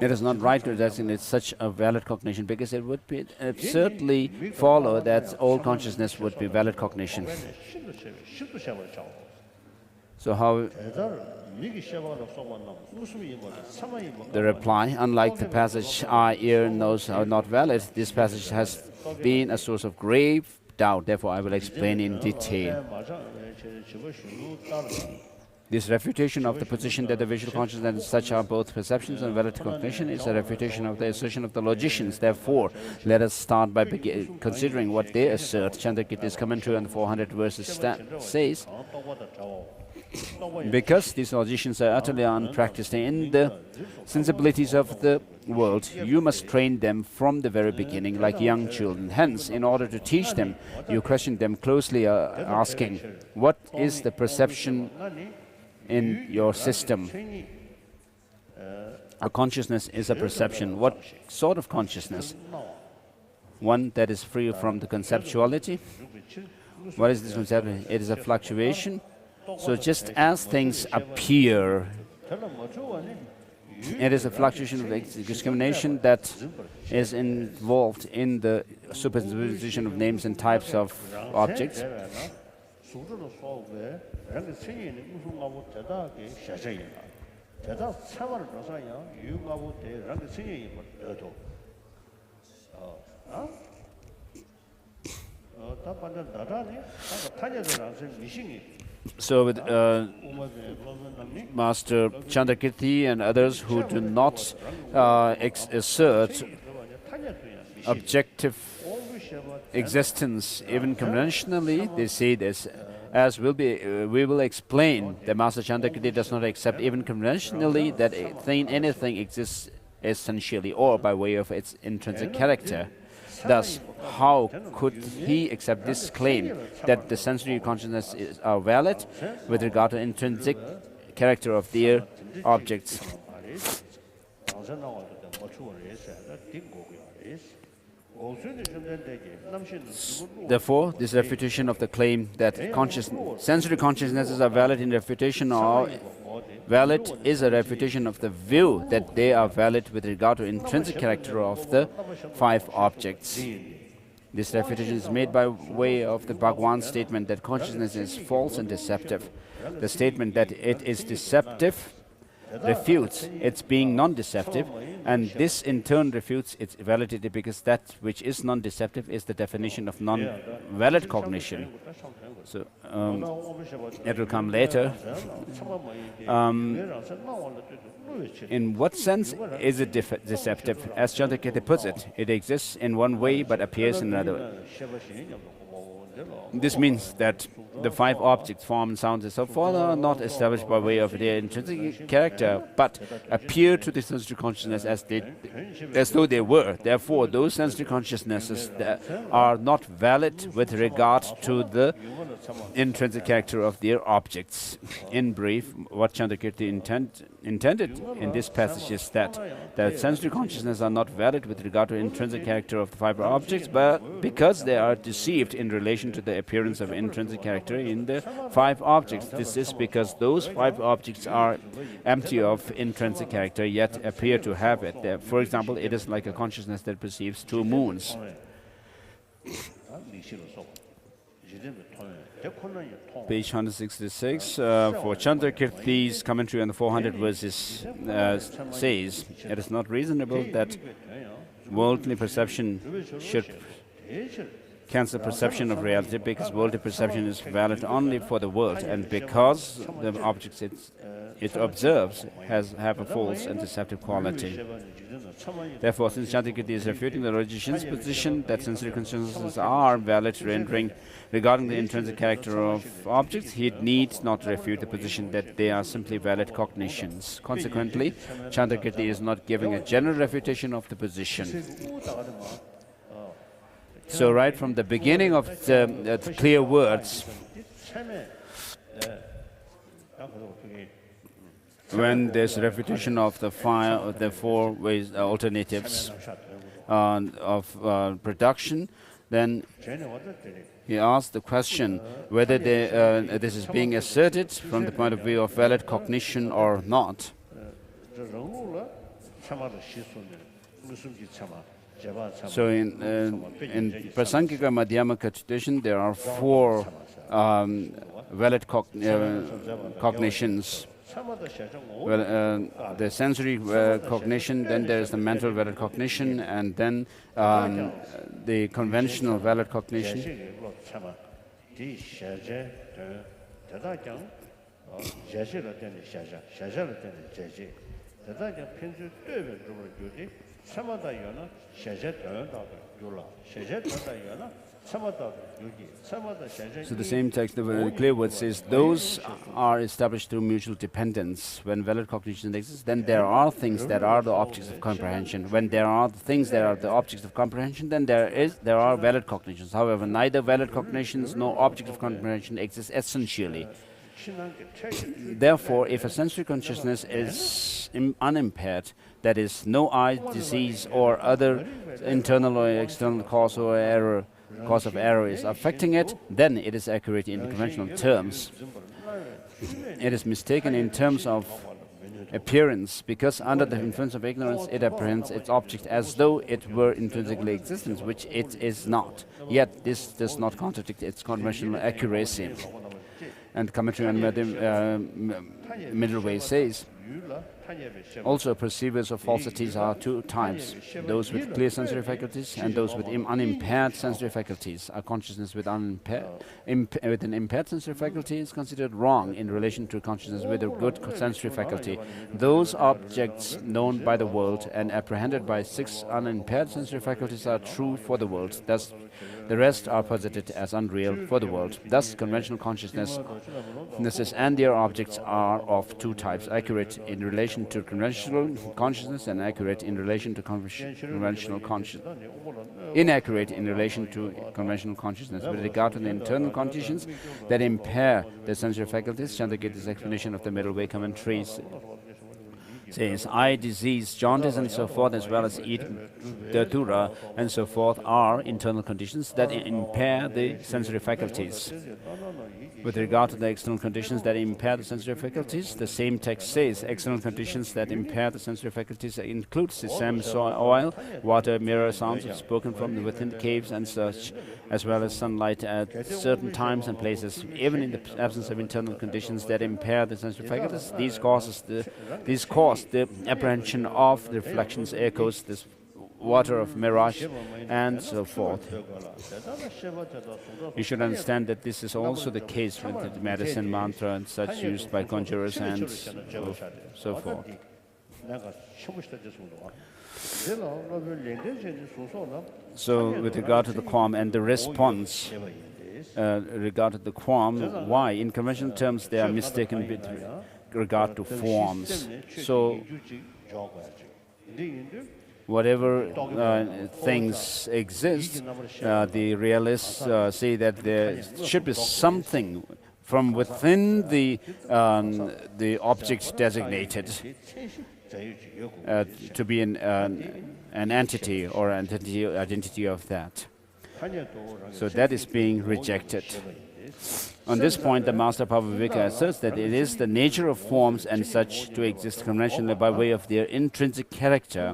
It is not right to designate such a valid cognition because it would be absurdly follow that all consciousness would be valid cognition. So how the reply, unlike the passage eye, ear, nose are not valid, this passage has been a source of grave doubt. Therefore, I will explain in detail. This refutation of the position that the visual consciousness and such are both perceptions and valid cognition is a refutation of the assertion of the logicians. Therefore, let us start by considering what they assert. Chandrakirti's commentary on the 400 verses says, because these logicians are utterly unpracticed in the sensibilities of the world, you must train them from the very beginning like young children. Hence, in order to teach them, you question them closely, asking, what is the perception in your system? A consciousness is a perception. What sort of consciousness? One that is free from the conceptuality. What is this conceptuality? It is a fluctuation. So just as things appear, it is a fluctuation of discrimination that is involved in the superposition of names and types of objects. So with Master Chandrakirti and others who do not assert objective existence, even conventionally, they say this, as we will explain, that Master Chandrakirti does not accept even conventionally that anything exists essentially or by way of its intrinsic character. Thus, how could he accept this claim that the sensory consciousnesses are valid with regard to intrinsic character of their objects? Therefore, this refutation of the claim that sensory consciousnesses are valid in refutation or valid is a refutation of the view that they are valid with regard to intrinsic character of the 5 objects. This refutation is made by way of the Bhagwan's statement that consciousness is false and deceptive. The statement that it is deceptive refutes its being non-deceptive, and this in turn refutes its validity, because that which is non-deceptive is the definition of non-valid cognition. So it will come later. In what sense is it deceptive? As Chandrakirti puts it, it exists in one way but appears in another. This means that the 5 objects, form, sounds, and so forth, are not established by way of their intrinsic character, but appear to the sensory consciousness as though they were. Therefore, those sensory consciousnesses that are not valid with regard to the intrinsic character of their objects. In brief, what Chandrakirti intended in this passage is that sensory consciousnesses are not valid with regard to intrinsic character of the 5 objects, but because they are deceived in relation to the appearance of intrinsic character in the 5 objects. This is because those 5 objects are empty of intrinsic character, yet appear to have it. For example, it is like a consciousness that perceives 2 moons. Page 166, for Chandrakirti's commentary on the 400 verses says, it is not reasonable that worldly perception should cancel perception of reality, because worldly perception is valid only for the world, and because the objects it observes have a false and deceptive quality. Therefore, since Chandrakirti is refuting the logician's position that sensory consciousnesses are valid regarding the intrinsic character of objects, he needs not refute the position that they are simply valid cognitions. Consequently, Chandrakirti is not giving a general refutation of the position. So right from the beginning of the clear words, when there's refutation of the 4 ways alternatives of production, then He asked the question whether this is being asserted from the point of view of valid cognition or not. So in Prasangika Madhyamaka tradition, there are 4 valid cognitions. Well, the sensory cognition, then there is the mental valid cognition, and then the conventional valid cognition. So the same text, the clear word says, those are established through mutual dependence. When valid cognition exists, then there are things that are the objects of comprehension. When there are things that are the objects of comprehension, then there are valid cognitions. However, neither valid cognitions nor object of comprehension exist essentially. Therefore, if a sensory consciousness is unimpaired, that is, no eye disease or other internal or external cause of error is affecting it, then it is accurate in conventional terms. It is mistaken in terms of appearance, because under the influence of ignorance it apprehends its object as though it were intrinsically existence, which it is not. Yet this does not contradict its conventional accuracy. And commentary on middle way says, also perceivers of falsities are 2 types, those with clear sensory faculties and those with unimpaired sensory faculties. A consciousness with an impaired sensory faculty is considered wrong in relation to consciousness with a good sensory faculty. Those objects known by the world and apprehended by 6 unimpaired sensory faculties are true for the world. Thus, the rest are posited as unreal for the world. Thus, conventional consciousnesses and their objects are of 2 types, accurate in relation to conventional consciousness and accurate in relation to conventional consciousness. Inaccurate in relation to conventional consciousness. With regard to the internal conditions that impair the sensory faculties, Chandrakirti's explanation of the middle way commentaries says, eye disease, jaundice and so forth, as well as datura and so forth, are internal conditions that impair the sensory faculties. With regard to the external conditions that impair the sensory faculties, the same text says, external conditions that impair the sensory faculties include sesame oil, water, mirror, sounds spoken from within the caves and such, as well as sunlight at certain times and places. Even in the absence of internal conditions that impair the sensory faculties, these cause the apprehension of the reflections, echoes, this water of mirage, and so forth. You should understand that this is also the case with the medicine mantra and such used by conjurers and so forth. So, with regard to the qualm and the response, regarding the qualm, why? In conventional terms, they are mistaken with regard to forms. So, whatever things exist, the realists say that there should be something from within the object designated to be an entity or identity of that. So that is being rejected. On this point, the Master Bhavavika asserts that it is the nature of forms and such to exist conventionally by way of their intrinsic character.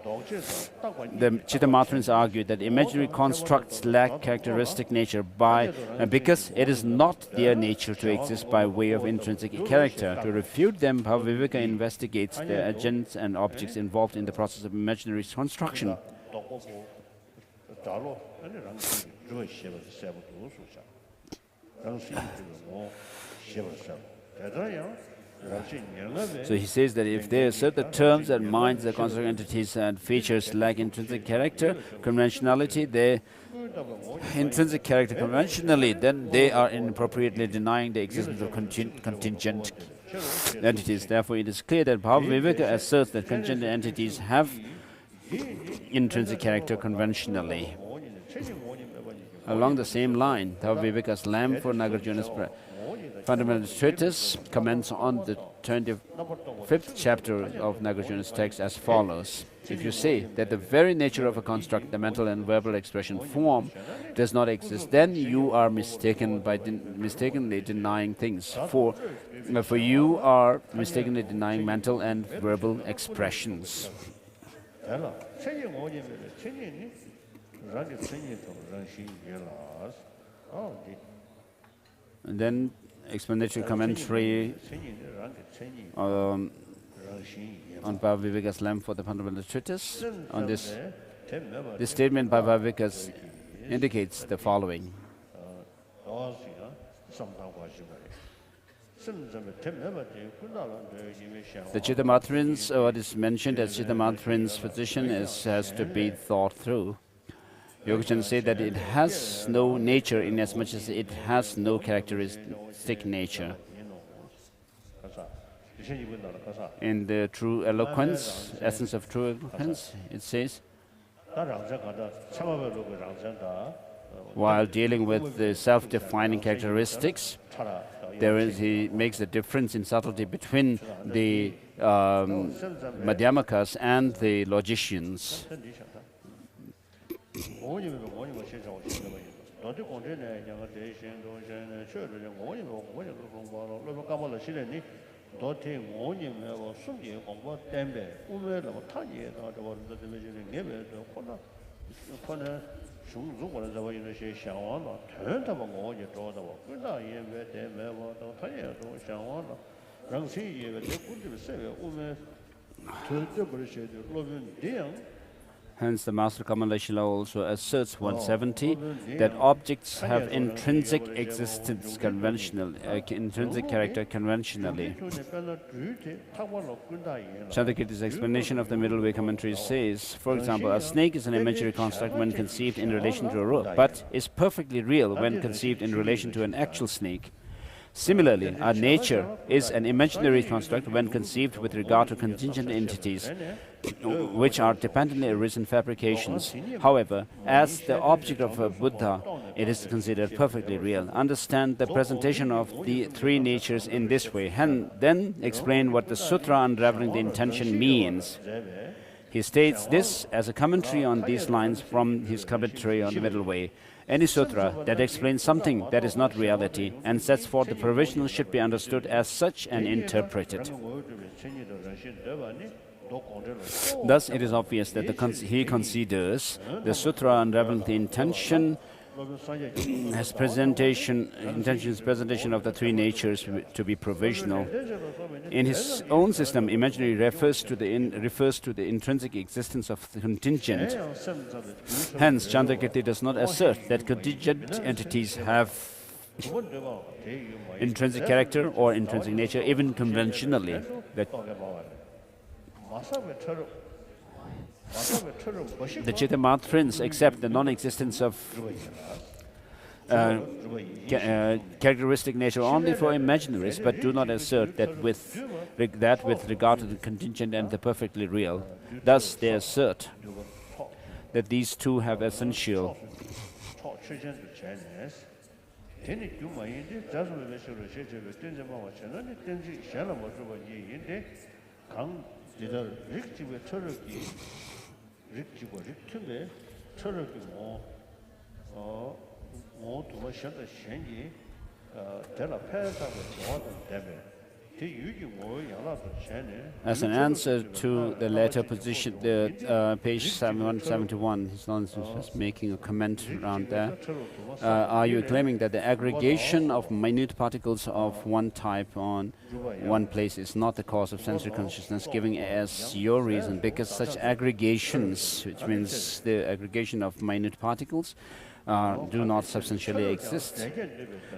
The Chittamatrins argue that imaginary constructs lack characteristic nature because it is not their nature to exist by way of intrinsic character. To refute them, Bhavavika investigates the agents and objects involved in the process of imaginary construction. So he says that if they assert the terms that minds, the construct entities and features lack intrinsic character, conventionality, their intrinsic character conventionally, then they are inappropriately denying the existence of contingent entities. Therefore, it is clear that Bhavavika asserts that contingent entities have intrinsic character conventionally. Along the same line, Bhavavika's lamp for Nagarjuna's Fundamental Treatise comments on the 25th chapter of Nagarjuna's text as follows. If you say that the very nature of a construct, the mental and verbal expression form, does not exist, then you are mistakenly denying things. For you are mistakenly denying mental and verbal expressions. And then explanatory commentary on Bhaviveka's lamp for the Fundamental Treatise. On this statement by Bhaviveka indicates the following. The Chittamatrin's, what is mentioned as Chittamatrin's position has to be thought through. Yogachan say that it has no nature inasmuch as it has no characteristic nature. In the true eloquence, essence of true eloquence, it says, while dealing with the self-defining characteristics, he makes a difference in subtlety between the Madhyamakas and the logicians. Hence, the Master Kamala Shila also asserts 170 that objects have intrinsic existence intrinsic character conventionally. Chandrakirti's explanation of the Middle Way commentary says, for example, a snake is an imaginary construct when conceived in relation to a rope, but is perfectly real when conceived in relation to an actual snake. Similarly, our nature is an imaginary construct when conceived with regard to contingent entities, which are dependently arisen fabrications. However, as the object of a Buddha, it is considered perfectly real. Understand the presentation of the three natures in this way, and then explain what the Sutra unraveling the intention means. He states this as a commentary on these lines from his commentary on the Middle Way. Any sutra that explains something that is not reality and sets forth the provisional should be understood as such and interpreted. Thus, it is obvious that he considers the sutra unraveling the intention as presentation of the three natures to be provisional. In his own system, imaginary refers to the intrinsic existence of the contingent. Hence, Chandrakirti does not assert that contingent entities have intrinsic character or intrinsic nature, even conventionally. The Chittamatrins accept the non-existence of characteristic nature only for imaginaries, but do not assert that with regard to the contingent and the perfectly real. Thus, they assert that these two have essential. As an answer to the latter position, page 171, His Holiness was making a comment around there. Are you claiming that the aggregation of minute particles of one type on one place is not the cause of sensory consciousness, giving as your reason? Because such aggregations, which means the aggregation of minute particles, do not substantially exist.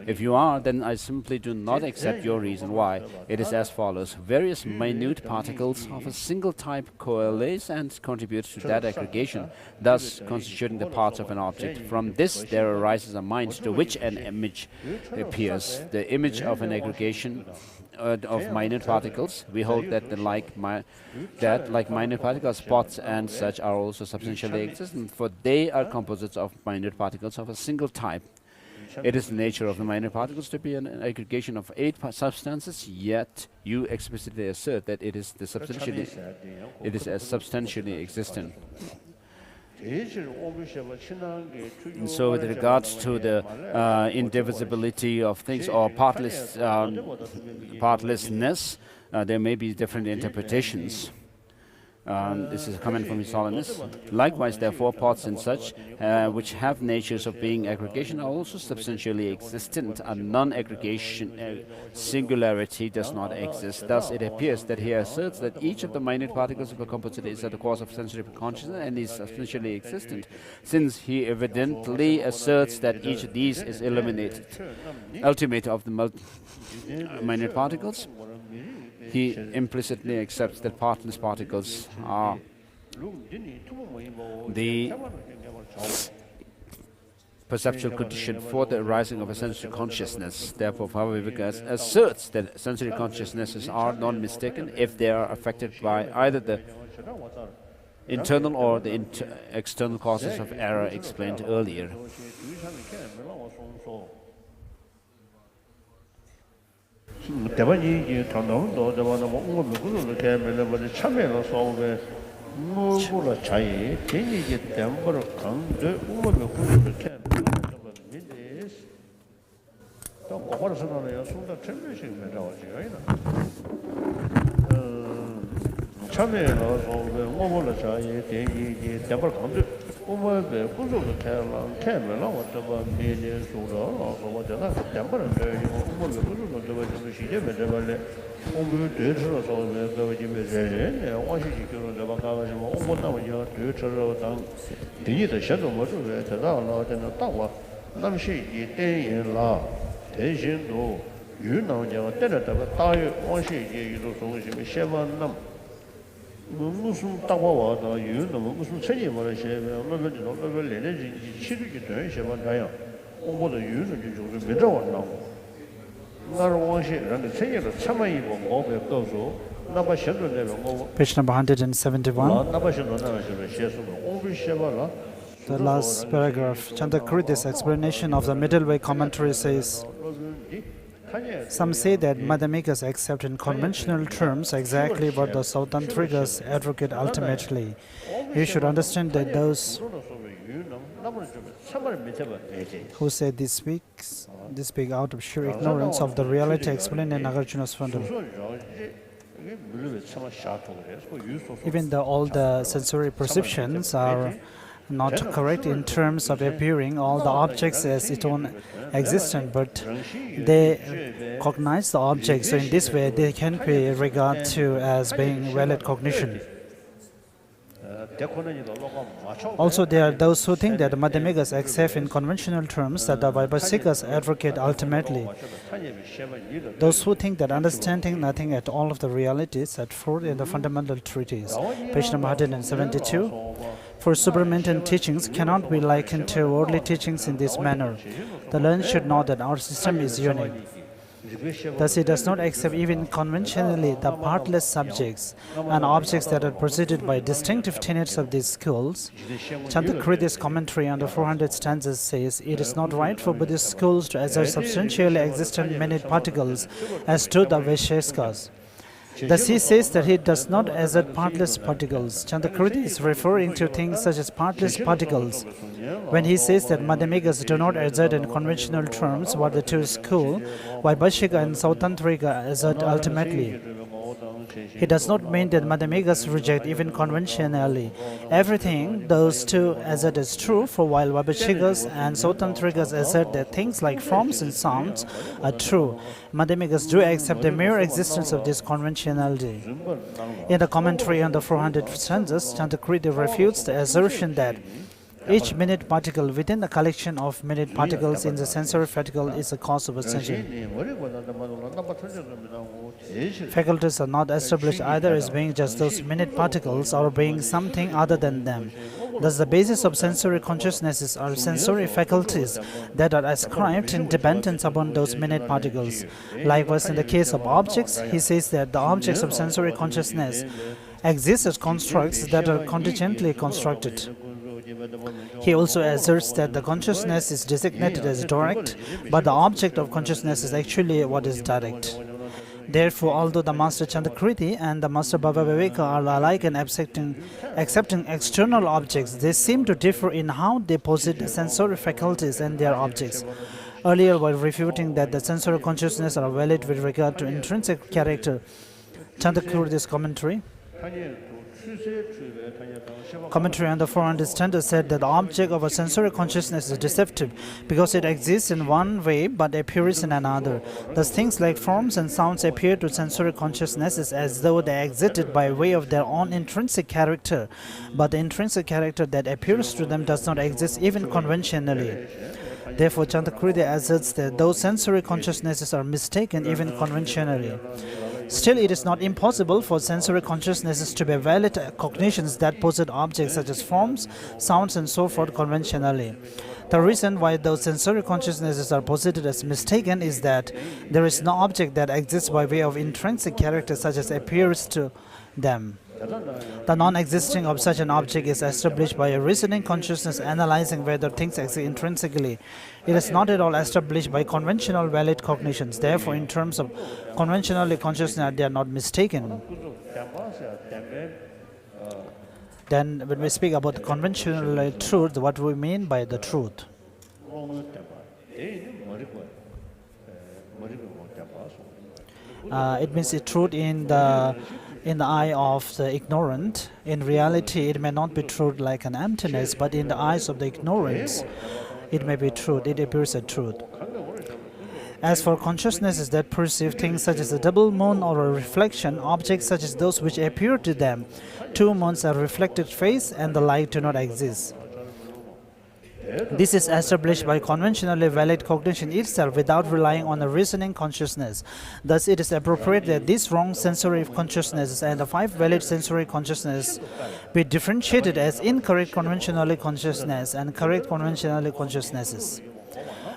If you are, then I simply do not accept your reason. Why? It is as follows. Various minute particles of a single type coalesce and contribute to that aggregation, thus constituting the parts of an object. From this, there arises a mind to which an image appears. The image of an aggregation of minute particles. We hold that like minute particles, spots and such are also substantially existent, for they are composites of minute particles of a single type. It is the nature of the minor particles to be an aggregation of 8 substances, yet you explicitly assert that it is substantially existent. And so with regards to the indivisibility of things or partlessness, there may be different interpretations. This is a comment from His Holiness. Likewise, there are 4 parts in such which have natures of being aggregation are also substantially existent. A non-aggregation singularity does not exist. Thus, it appears that he asserts that each of the minute particles of a composite is at the cause of sensory consciousness and is substantially existent. Since he evidently asserts that each of these is ultimate of the minute particles, he implicitly accepts that partless particles are the perceptual condition for the arising of a sensory consciousness. Therefore, Bhavaviveka asserts that sensory consciousnesses are non-mistaken if they are affected by either the internal or the external causes of error explained earlier. Page number 171. The last paragraph. Chandrakriti's explanation of the middle way commentary says, some say that Madhyamikas accept in conventional terms exactly what the Sautantrikas advocate ultimately. You should understand that those who say this speak out of sheer ignorance of the reality explained in Nagarjuna's fundal. Even though all the sensory perceptions are not correct in terms of appearing all the objects as its own existent, but they cognize the objects, so in this way they can be regarded to as being valid cognition. Also, there are those who think that the Madhyamikas accept in conventional terms that the Vaibhasikas advocate ultimately. Those who think that understanding nothing at all of the realities set forth in the fundamental treatise. Page number 172. For Subramanian teachings cannot be likened to worldly teachings in this manner. The learned should know that our system is unique. Thus, it does not accept even conventionally the partless subjects and objects that are preceded by distinctive tenets of these schools. Chandrakriti's commentary on the 400 stanzas says, it is not right for Buddhist schools to assert substantially existent minute particles as do the Vaisheshikas. Thus, he says that he does not assert partless particles. Chandrakriti is referring to things such as partless particles. When he says that Madhyamikas do not assert in conventional terms what the two school, Vaibhashika and Sautantrika assert ultimately. He does not mean that Madhyamikas reject even conventionally everything those two assert is true, for while Vaibhashikas and Sautantrikas assert that things like forms and sounds are true, Madhyamikas do accept the mere existence of this conventionality. In the commentary on the 400 stanzas, Chandrakriti refutes the assertion that each minute particle within the collection of minute particles in the sensory faculty is a cause of ascension. Faculties are not established either as being just those minute particles or being something other than them. Thus, the basis of sensory consciousnesses are sensory faculties that are ascribed in dependence upon those minute particles. Likewise, in the case of objects, he says that the objects of sensory consciousness exist as constructs that are contingently constructed. He also asserts that the consciousness is designated as direct, but the object of consciousness is actually what is direct. Therefore, although the Master Chantakriti and the Master Baba Viveka are alike in accepting external objects, they seem to differ in how they posit the sensory faculties and their objects. Earlier, while refuting that the sensory consciousness are valid with regard to intrinsic character, Chantakriti's commentary on the 400 standard said that the object of a sensory consciousness is deceptive because it exists in one way but appears in another. Thus, things like forms and sounds appear to sensory consciousnesses as though they existed by way of their own intrinsic character, but the intrinsic character that appears to them does not exist even conventionally. Therefore, Chantakriti asserts that those sensory consciousnesses are mistaken even conventionally. Still, it is not impossible for sensory consciousnesses to be valid cognitions that posit objects such as forms, sounds, and so forth conventionally. The reason why those sensory consciousnesses are posited as mistaken is that there is no object that exists by way of intrinsic character such as appears to them. The non-existing of such an object is established by a reasoning consciousness analyzing whether things exist intrinsically. It is not at all established by conventional valid cognitions. Therefore, in terms of conventionally consciousness, they are not mistaken. Then, when we speak about the conventional truth, what we mean by the truth? It means the truth in the eye of the ignorant. In reality, it may not be truth like an emptiness, but in the eyes of the ignorance, it may be truth. It appears as truth. As for consciousnesses that perceive things such as a double moon or a reflection, objects such as those which appear to them, two moons, a reflected face, and the like do not exist. This is established by conventionally valid cognition itself without relying on a reasoning consciousness. Thus, it is appropriate that these wrong sensory consciousnesses and the five valid sensory consciousnesses be differentiated as incorrect conventionally consciousness and correct conventionally consciousnesses.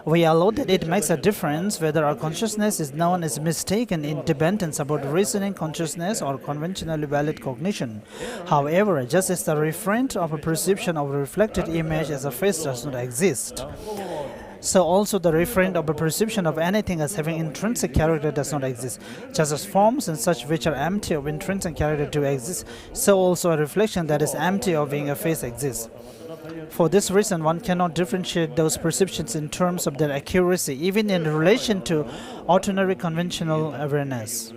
We allow that it makes a difference whether our consciousness is known as mistaken in dependence about reasoning consciousness or conventionally valid cognition. However, just as the referent of a perception of a reflected image as a face does not exist, so also the referent of a perception of anything as having intrinsic character does not exist. Just as forms and such which are empty of intrinsic character do exist, so also a reflection that is empty of being a face exists. For this reason, one cannot differentiate those perceptions in terms of their accuracy, even in relation to ordinary conventional awareness.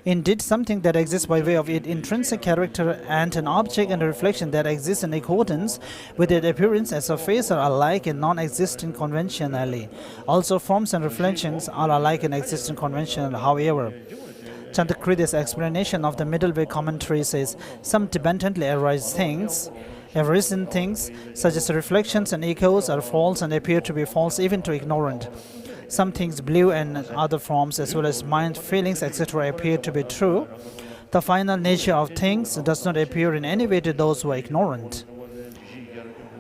Indeed, something that exists by way of its intrinsic character and an object and a reflection that exists in accordance with its appearance as a face are alike in non-existing conventionally. Also, forms and reflections are alike in existing conventionally. However, Chantakriti's explanation of the middle way commentary says some dependently arise things, arisen things, such as reflections and echoes, are false and appear to be false even to ignorant. Some things, blue and other forms, as well as mind, feelings, etc., appear to be true. The final nature of things does not appear in any way to those who are ignorant.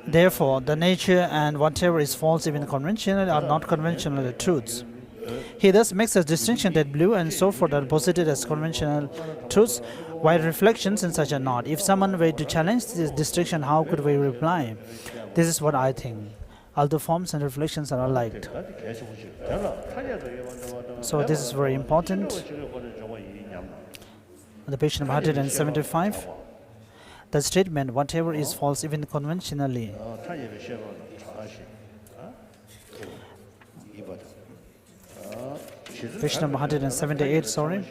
Therefore, the nature and whatever is false, even conventional, are not conventional truths. He thus makes a distinction that blue and so forth are posited as conventional truths, while reflections and such are not. If someone were to challenge this distinction, how could we reply? This is what I think. Although forms and reflections are alike. So this is very important. The page number 175. The statement, whatever is false, even conventionally. Page number 178, sorry.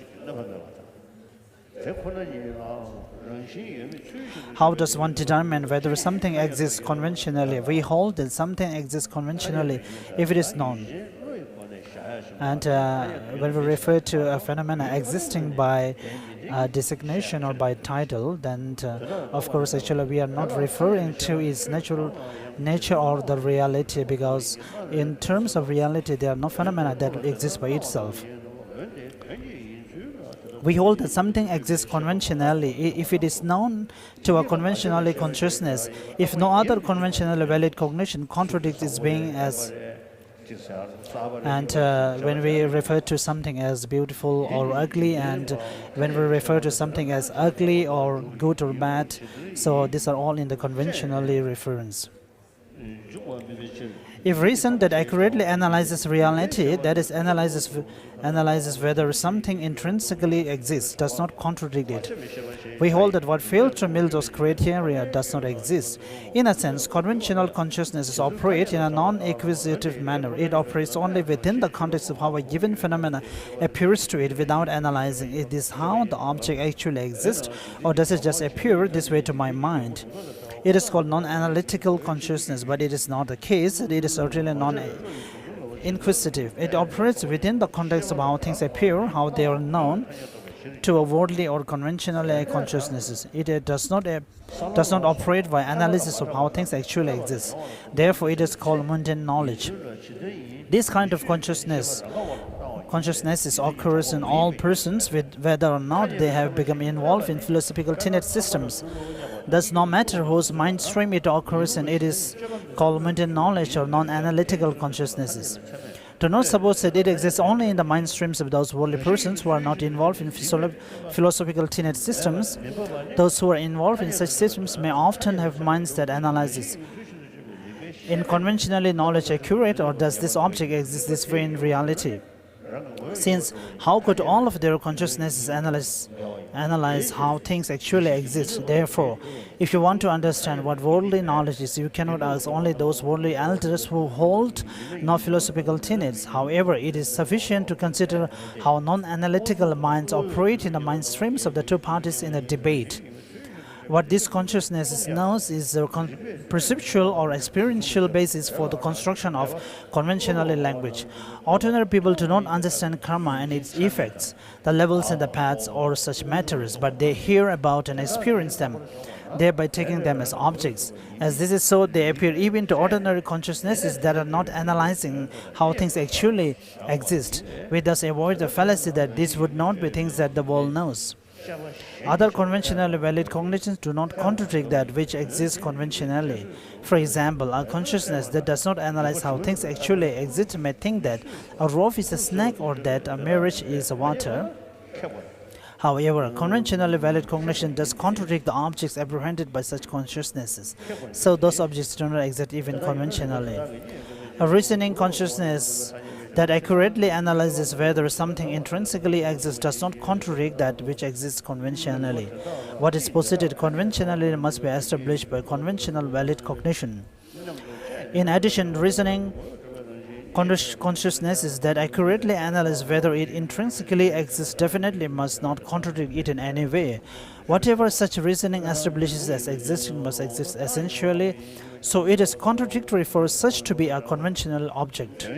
How does one determine whether something exists conventionally? We hold that something exists conventionally if it is known. And when we refer to a phenomena existing by designation or by title, then of course actually we are not referring to its natural nature or the reality, because in terms of reality there are no phenomena that exist by itself. We hold that something exists conventionally if it is known to a conventionally consciousness, if no other conventionally valid cognition contradicts its being as And when we refer to something as beautiful or ugly, and when we refer to something as ugly or good or bad, so these are all in the conventionally reference. If reason that accurately analyzes reality, that is, analyzes whether something intrinsically exists, does not contradict it, we hold that what failed to meet those criteria does not exist. In a sense, conventional consciousnesses operate in a non-acquisitive manner. It operates only within the context of how a given phenomena appears to it without analyzing. Is this how the object actually exists, or does it just appear this way to my mind? It is called non-analytical consciousness, but it is not the case. It is certainly non-inquisitive. It operates within the context of how things appear, how they are known to a worldly or conventional consciousnesses. It does not operate by analysis of how things actually exist. Therefore, it is called mundane knowledge. This kind of consciousness occurs in all persons, whether or not they have become involved in philosophical tenet systems. Thus, no matter whose mind stream it occurs in, it is called mundane knowledge or non-analytical consciousnesses. Do not suppose that it exists only in the mind streams of those worldly persons who are not involved in philosophical tenet systems. Those who are involved in such systems may often have minds that analyze. In conventionally knowledge accurate, or does this object exist this way in reality? Since how could all of their consciousnesses analyze how things actually exist? Therefore, if you want to understand what worldly knowledge is, you cannot ask only those worldly elders who hold no philosophical tenets. However, it is sufficient to consider how non-analytical minds operate in the mind streams of the two parties in a debate. What this consciousness knows is a perceptual or experiential basis for the construction of conventional language. Ordinary people do not understand karma and its effects, the levels and the paths, or such matters, but they hear about and experience them, thereby taking them as objects. As this is so, they appear even to ordinary consciousnesses that are not analyzing how things actually exist. We thus avoid the fallacy that these would not be things that the world knows. Other conventionally valid cognitions do not contradict that which exists conventionally. For example, a consciousness that does not analyze how things actually exist may think that a roof is a snake or that a marriage is water. However, conventionally valid cognition does contradict the objects apprehended by such consciousnesses, so those objects do not exist even conventionally. A reasoning consciousness that accurately analyzes whether something intrinsically exists does not contradict that which exists conventionally. What is posited conventionally must be established by conventional valid cognition. In addition, reasoning consciousnesses that accurately analyze whether it intrinsically exists definitely must not contradict it in any way. Whatever such reasoning establishes as existing must exist essentially, so it is contradictory for such to be a conventional object.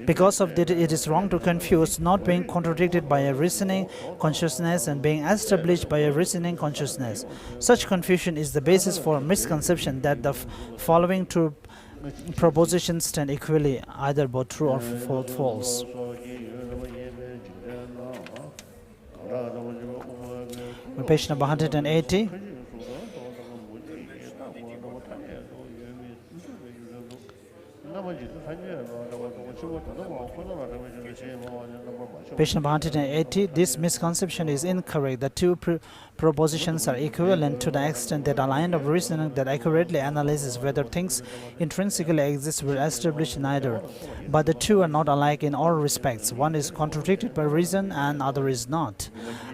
Because of that, it is wrong to confuse not being contradicted by a reasoning consciousness and being established by a reasoning consciousness. Such confusion is the basis for misconception that the following two propositions stand equally, either both true or false. Page number 180. Page number 180. This misconception is incorrect. The two propositions are equivalent to the extent that a line of reasoning that accurately analyzes whether things intrinsically exist will establish neither. But the two are not alike in all respects. One is contradicted by reason and other is not.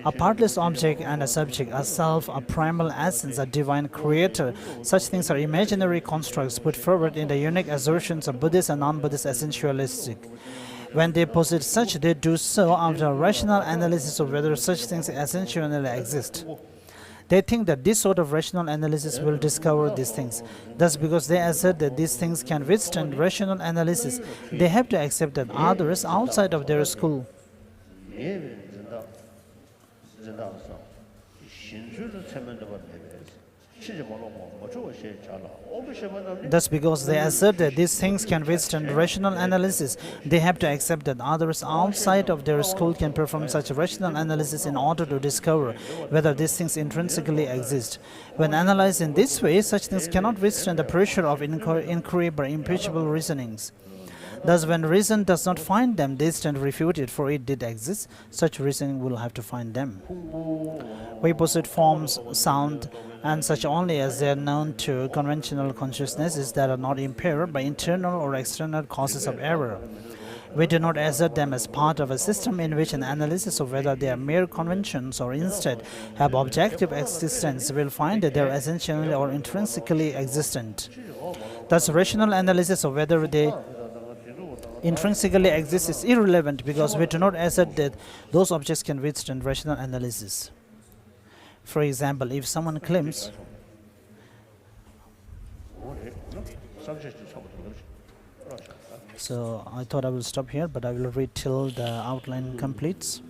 A partless object and a subject, a self, a primal essence, a divine creator, such things are imaginary constructs put forward in the unique assertions of Buddhist and non-Buddhist essentialistic. When they posit such, they do so after a rational analysis of whether such things essentially exist. They think that this sort of rational analysis will discover these things. Thus, because they assert that these things can withstand rational analysis, they have to accept that others outside of their school Thus, because they assert that these things can withstand rational analysis, they have to accept that others outside of their school can perform such rational analysis in order to discover whether these things intrinsically exist. When analyzed in this way, such things cannot withstand the pressure of inquiry by impeachable reasonings. Thus, when reason does not find them, they stand refuted, for it did exist. Such reason will have to find them. We possess forms, sound, and such only as they are known to conventional consciousnesses that are not impaired by internal or external causes of error. We do not assert them as part of a system in which an analysis of whether they are mere conventions or instead have objective existence will find that they are essentially or intrinsically existent. Thus, rational analysis of whether they intrinsically exist is irrelevant because we do not assert that those objects can withstand rational analysis. For example, if someone claims so I thought I will stop here, but I will read till the outline completes.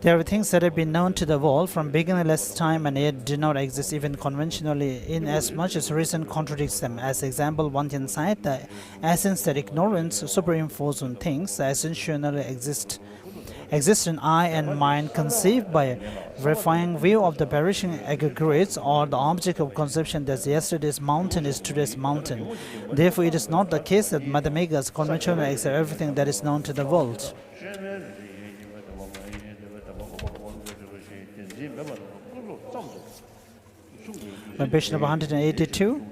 There are things that have been known to the world from beginningless time and yet do not exist even conventionally, inasmuch as reason contradicts them. As example, one can cite the essence that ignorance superimposes on things that essentially exist in eye and mind, conceived by a refined view of the perishing aggregates, or the object of conception that yesterday's mountain is today's mountain. Therefore, it is not the case that mathematics conventionally accept everything that is known to the world. On page number 182.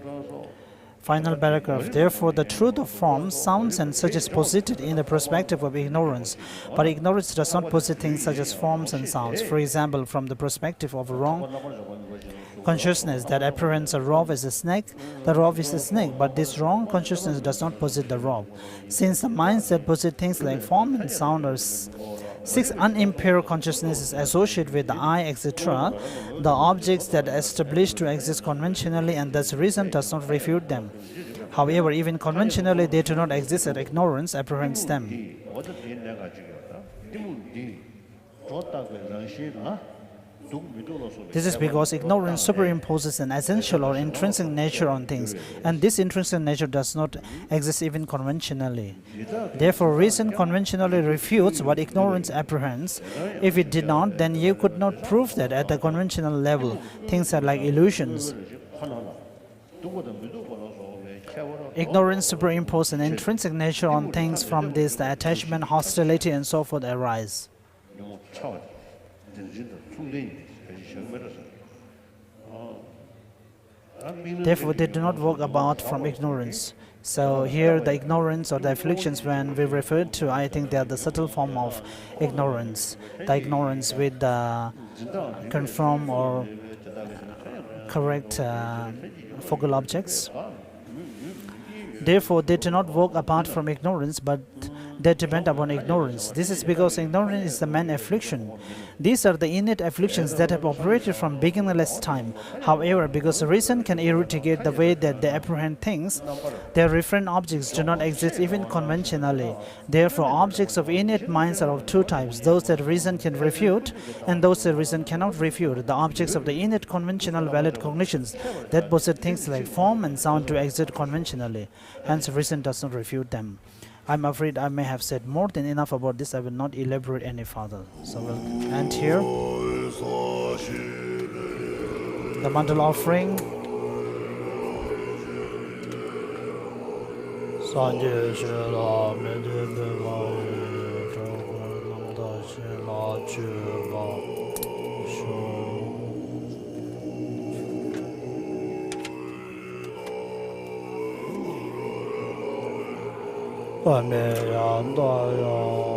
Final paragraph. Therefore, the truth of forms, sounds, and such is posited in the perspective of ignorance. But ignorance does not posit things such as forms and sounds. For example, from the perspective of wrong consciousness that apprehends a rope as a snake, the rope is a snake. But this wrong consciousness does not posit the rope. Since the minds that posit things like form and sound are six unimpaired consciousnesses associated with the eye, etc., the objects that are established to exist conventionally, and thus reason does not refute them. However, even conventionally, they do not exist as ignorance apprehends them. This is because ignorance superimposes an essential or intrinsic nature on things, and this intrinsic nature does not exist even conventionally. Therefore, reason conventionally refutes what ignorance apprehends. If it did not, then you could not prove that at the conventional level, things are like illusions. Ignorance superimposes an intrinsic nature on things. From this, the attachment, hostility, and so forth arise. Therefore, they do not walk about from ignorance. So here, the ignorance or the afflictions, when we refer to, I think they are the subtle form of ignorance. The ignorance with the confirm or correct focal objects. Therefore, they do not walk apart from ignorance, but they depend upon ignorance. This is because ignorance is the main affliction. These are the innate afflictions that have operated from beginningless time. However, because reason can eradicate the way that they apprehend things, their referent objects do not exist even conventionally. Therefore, objects of innate minds are of two types: those that reason can refute and those that reason cannot refute. The objects of the innate conventional valid cognitions that possess things like form and sound to exist conventionally. Hence, reason does not refute them. I'm afraid I may have said more than enough about this. I will not elaborate any further. So we'll end here. The mandala offering. Ba me yan da ya